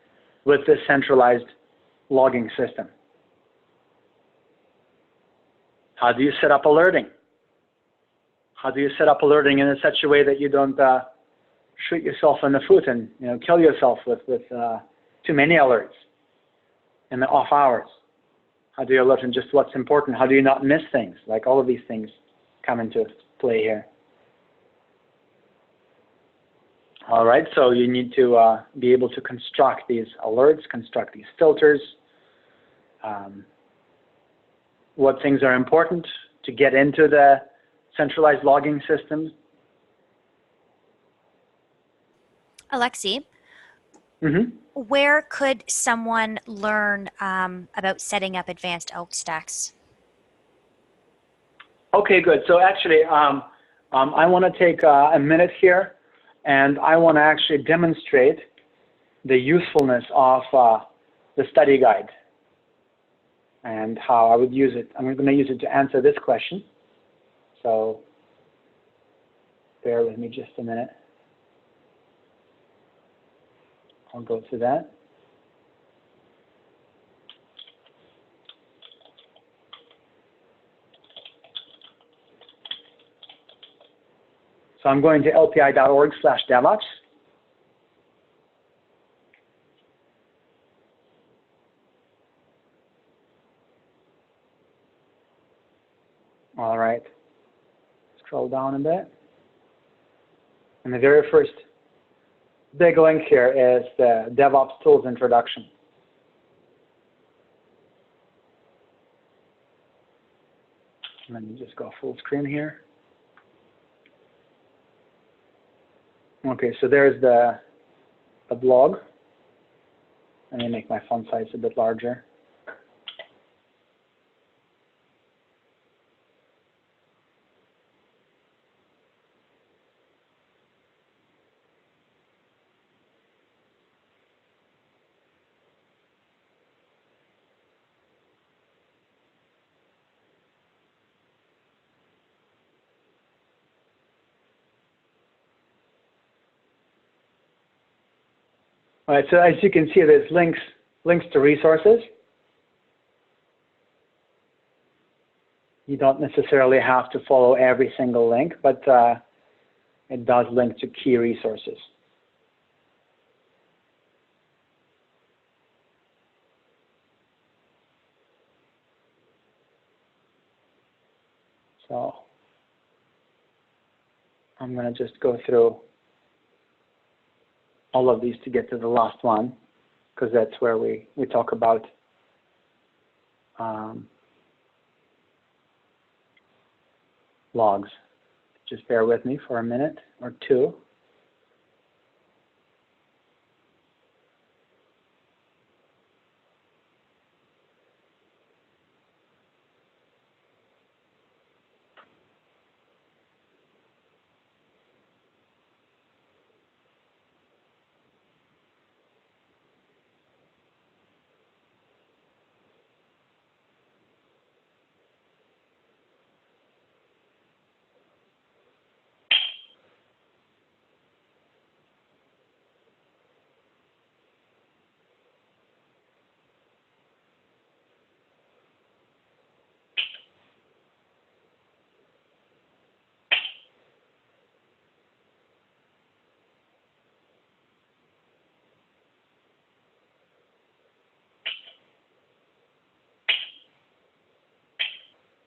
with this centralized logging system. How do you set up alerting? How do you set up alerting in such a way that you don't shoot yourself in the foot and kill yourself with too many alerts in the off hours? How do you alert on just what's important? How do you not miss things? Like all of these things come into play here. All right, so you need to be able to construct these alerts, construct these filters, what things are important to get into the centralized logging system. Alexei, Mm-hmm. where could someone learn about setting up advanced ELK stacks? Okay, good. So actually, I want to take a minute here, and I want to actually demonstrate the usefulness of the study guide and how I would use it. I'm going to use it to answer this question. So bear with me just a minute. I'll go to that. So I'm going to lpi.org/DevOps. All right. Scroll down a bit. And the very first big link here is the DevOps Tools Introduction. Let me just go full screen here. Okay, so there's the blog. Let me make my font size a bit larger. All right, so as you can see, there's links to resources. You don't necessarily have to follow every single link, but it does link to key resources. So I'm going to just go through all of these to get to the last one, because that's where we talk about logs. Just bear with me for a minute or two.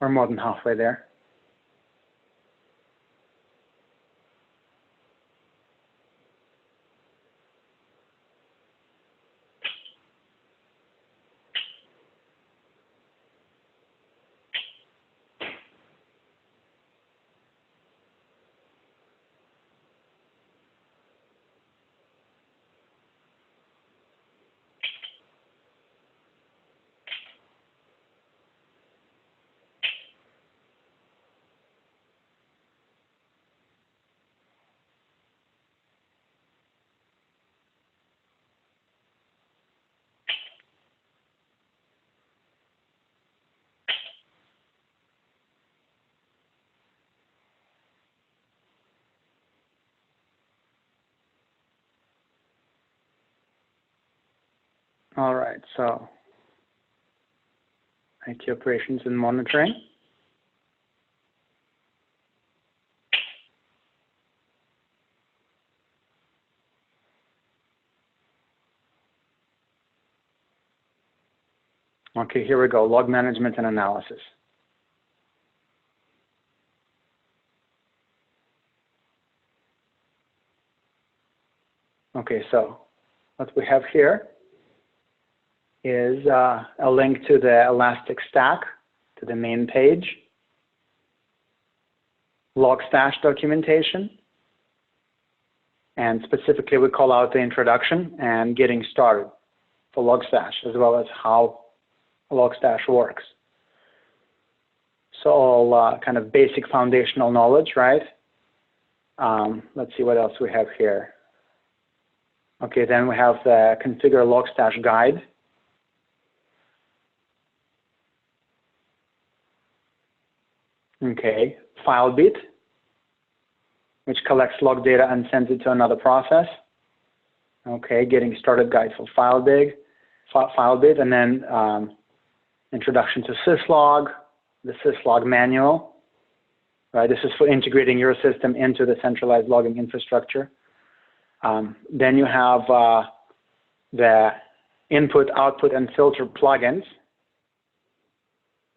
We're more than halfway there. All right, so IT operations and monitoring. Okay, here we go, log management and analysis. Okay, so what we have here is a link to the Elastic Stack, to the main page, Logstash documentation, and specifically we call out the introduction and getting started for Logstash, as well as how Logstash works. So all kind of basic foundational knowledge, right? Let's see what else we have here. Okay, then we have the Configure Logstash Guide. Okay, FileBit, which collects log data and sends it to another process. Okay, getting started guide for FileBit, and then introduction to syslog, the syslog manual. Right, this is for integrating your system into the centralized logging infrastructure. Then you have the input, output, and filter plugins.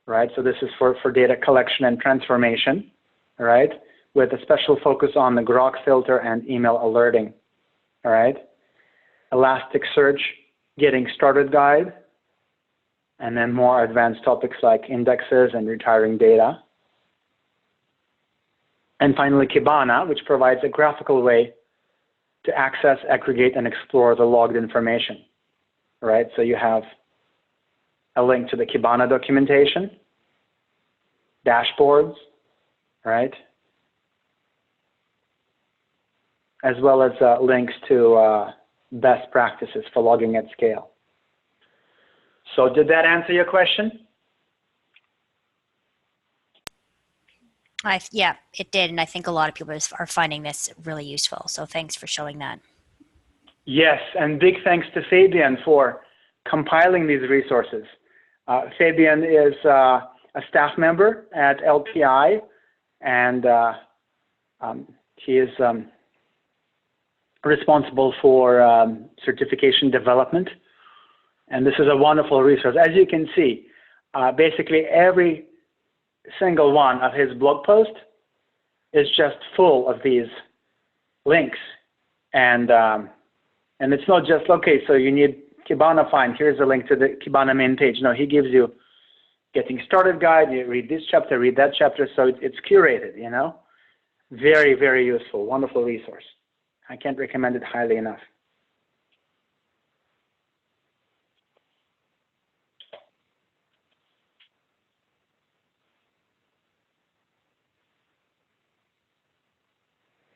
Right, so this is for data collection and transformation, right, with a special focus on the grok filter and email alerting, all right. Elasticsearch getting started guide, and then more advanced topics like indexes and retiring data. And finally, Kibana, which provides a graphical way to access, aggregate, and explore the logged information, right. So you have a link to the Kibana documentation, dashboards, right? As well as links to best practices for logging at scale. So did that answer your question? Yeah, it did, and I think a lot of people are finding this really useful, so thanks for showing that. Yes, and big thanks to Fabian for compiling these resources. Fabian is a staff member at LPI, and he is responsible for certification development. And this is a wonderful resource. As you can see, basically every single one of his blog posts is just full of these links. And it's not just, okay, so you need Kibana, fine, here's a link to the Kibana main page. No, he gives you getting started guide, you read this chapter, read that chapter, so it's curated, you know. Very, very useful, wonderful resource. I can't recommend it highly enough.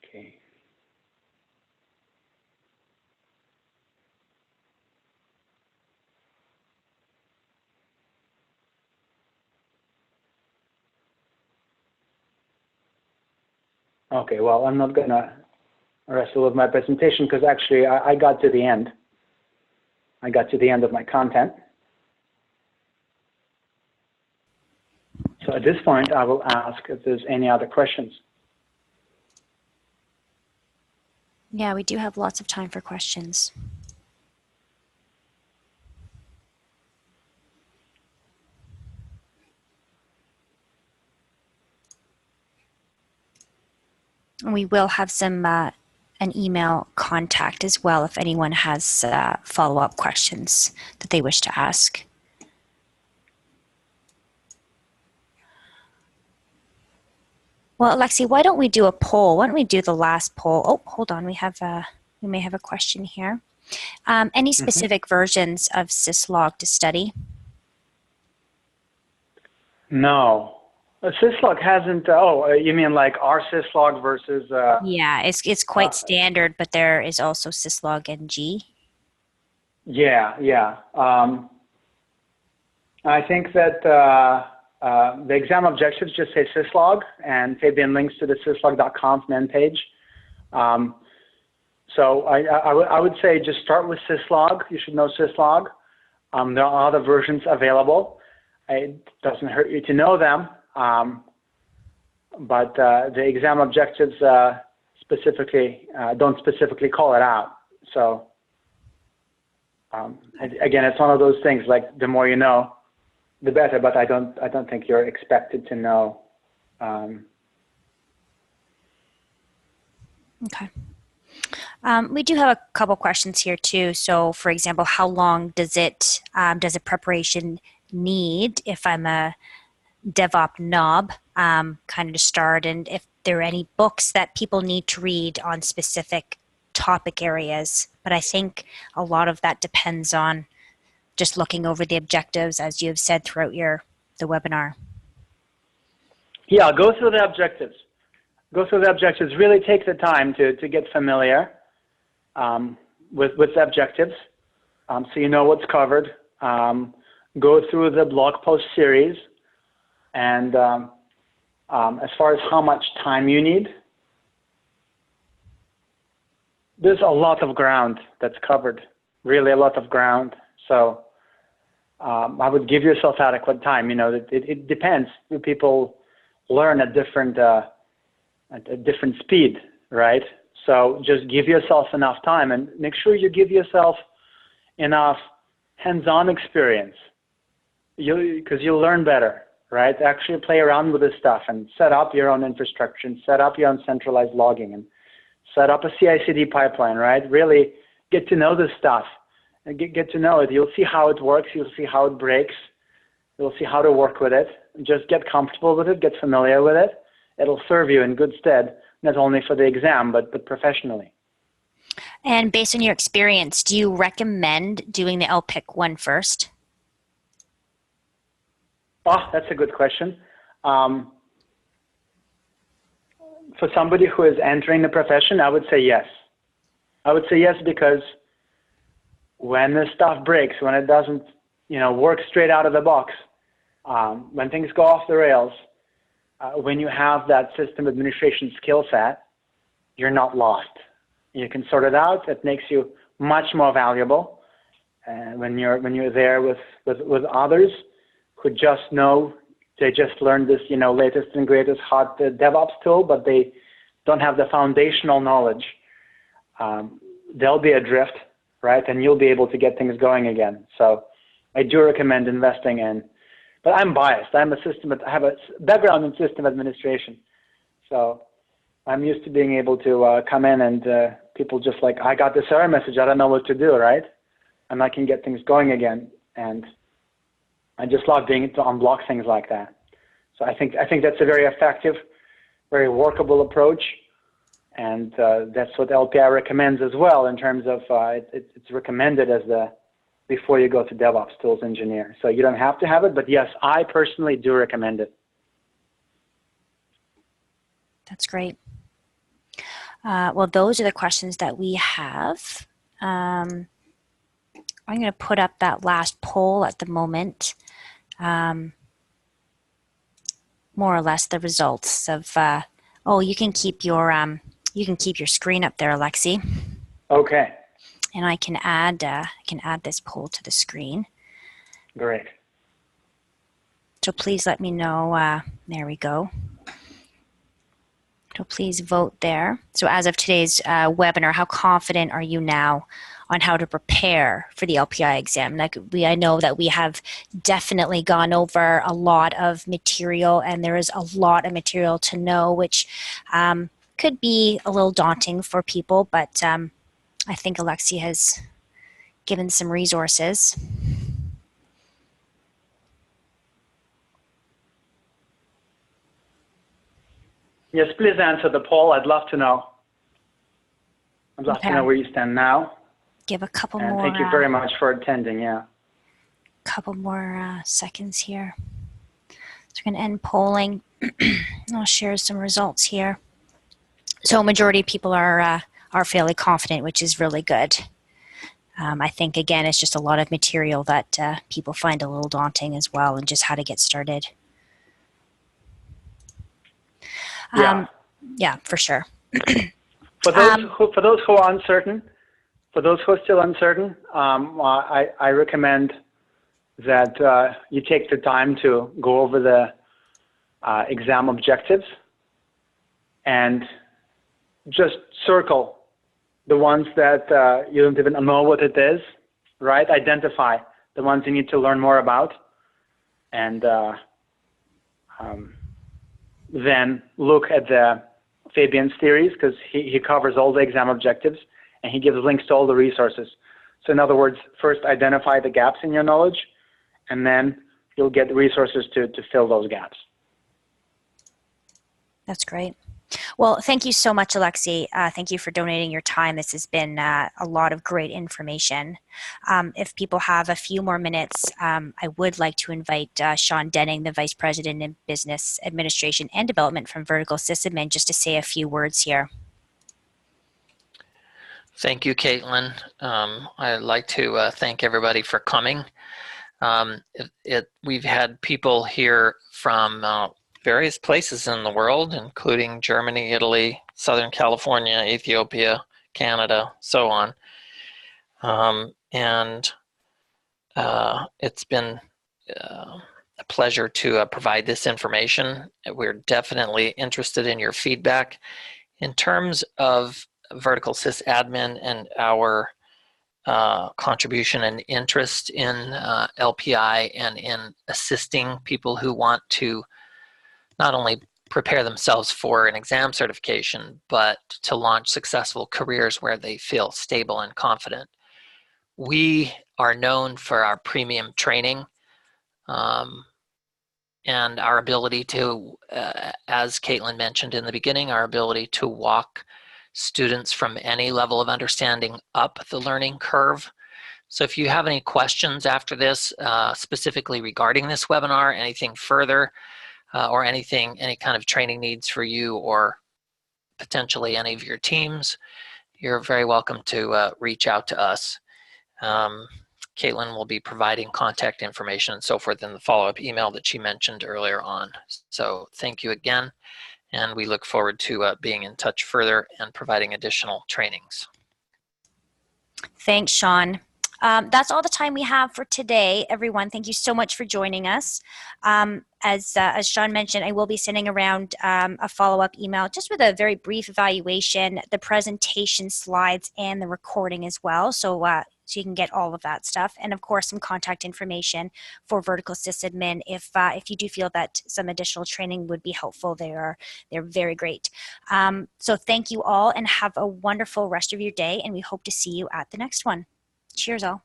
Okay. Okay, well, I'm not going to wrestle with my presentation because actually I got to the end. I got to the end of my content. So at this point, I will ask if there's any other questions. Yeah, we do have lots of time for questions. And we will have some an email contact as well if anyone has follow-up questions that they wish to ask. Well, Alexi, why don't we do a poll? Why don't we do the last poll? Oh, hold on. We may have a question here. Any specific versions of syslog to study? No. Syslog hasn't, you mean like our syslog versus... Yeah, it's quite standard, but there is also syslog NG. Yeah, yeah. I think that the exam objectives just say syslog, and Fabian links to the syslog.conf main page. So I would say just start with syslog. You should know syslog. There are other versions available. It doesn't hurt you to know them, but the exam objectives specifically don't specifically call it out. So again, it's one of those things like the more you know, the better. But I don't think you're expected to know. Okay. We do have a couple questions here too. So, for example, how long does a preparation need if I'm a DevOps knob kind of to start, and if there are any books that people need to read on specific topic areas? But I think a lot of that depends on just looking over the objectives, as you have said throughout the webinar. Yeah, go through the objectives. Go through the objectives. Really take the time to get familiar with the objectives, so you know what's covered. Go through the blog post series, and as far as how much time you need, there's a lot of ground that's covered, really a lot of ground. So I would give yourself adequate time. You know, it depends. People learn at a different speed, right? So just give yourself enough time, and make sure you give yourself enough hands-on experience, because you'll learn better, right? Actually play around with this stuff and set up your own infrastructure and set up your own centralized logging and set up a CI/CD pipeline, right? Really get to know this stuff and get to know it. You'll see how it works. You'll see how it breaks. You'll see how to work with it. Just get comfortable with it, get familiar with it. It'll serve you in good stead, not only for the exam, but professionally. And based on your experience, do you recommend doing the LPIC one first? Oh, that's a good question. For somebody who is entering the profession, I would say yes. I would say yes, because when the stuff breaks, when it doesn't, work straight out of the box, when things go off the rails, when you have that system administration skill set, you're not lost. You can sort it out. It makes you much more valuable. And when you're there with others who just know, they just learned this, latest and greatest hot DevOps tool, but they don't have the foundational knowledge. They'll be adrift, right? And you'll be able to get things going again. So I do recommend investing in. But I'm biased. I have a background in system administration. So I'm used to being able to come in and people just like, I got this error message, I don't know what to do, right? And I can get things going again. And I just love being able to unblock things like that. So I think that's a very effective, very workable approach, and that's what LPI recommends as well in terms of it's recommended as the before you go to DevOps tools engineer. So you don't have to have it, but yes, I personally do recommend it. That's great. Well, those are the questions that we have. I'm going to put up that last poll at the moment. More or less the results of. Oh, you can keep your screen up there, Alexi. Okay. And I can add this poll to the screen. Great. So please let me know. There we go. So please vote there. So as of today's webinar, how confident are you now on how to prepare for the LPI exam? Like I know that we have definitely gone over a lot of material, and there is a lot of material to know, which could be a little daunting for people, but I think Alexi has given some resources. Yes, please answer the poll. I'd love to know. I'd love to know where you stand now. Give a couple and more. Thank you very much for attending. Yeah. Couple more seconds here. So we're going to end polling. I'll share some results here. So a majority of people are fairly confident, which is really good. I think, again, it's just a lot of material that people find a little daunting as well, and just how to get started. Yeah, for sure. For those who are uncertain, for those who are still uncertain, I recommend that you take the time to go over the exam objectives and just circle the ones that you don't even know what it is, right? Identify the ones you need to learn more about, and then look at the Fabian's theories, because he covers all the exam objectives and he gives links to all the resources. So in other words, first identify the gaps in your knowledge, and then you'll get resources to fill those gaps. That's great. Well, thank you so much, Alexi. Thank you for donating your time. This has been a lot of great information. If people have a few more minutes, I would like to invite Sean Denning, the Vice President in Business Administration and Development from Vertical Sysadmin, just to say a few words here. Thank you, Caitlin. I'd like to thank everybody for coming. We've had people here from various places in the world, including Germany, Italy, Southern California, Ethiopia, Canada, so on. It's been a pleasure to provide this information. We're definitely interested in your feedback. In terms of Vertical Sysadmin and our contribution and interest in LPI and in assisting people who want to not only prepare themselves for an exam certification, but to launch successful careers where they feel stable and confident. We are known for our premium training and our ability to, as Caitlin mentioned in the beginning, our ability to walk students from any level of understanding up the learning curve. So if you have any questions after this, specifically regarding this webinar, anything further, or any kind of training needs for you or potentially any of your teams, you're very welcome to reach out to us. Caitlin will be providing contact information and so forth in the follow-up email that she mentioned earlier on. So thank you again, and we look forward to being in touch further and providing additional trainings. Thanks, Sean. That's all the time we have for today, everyone. Thank you so much for joining us. As Sean mentioned, I will be sending around a follow-up email just with a very brief evaluation, the presentation slides, and the recording as well. So you can get all of that stuff. And of course, some contact information for Vertical Sysadmin if you do feel that some additional training would be helpful. They're very great. So thank you all, and have a wonderful rest of your day, and we hope to see you at the next one. Cheers all.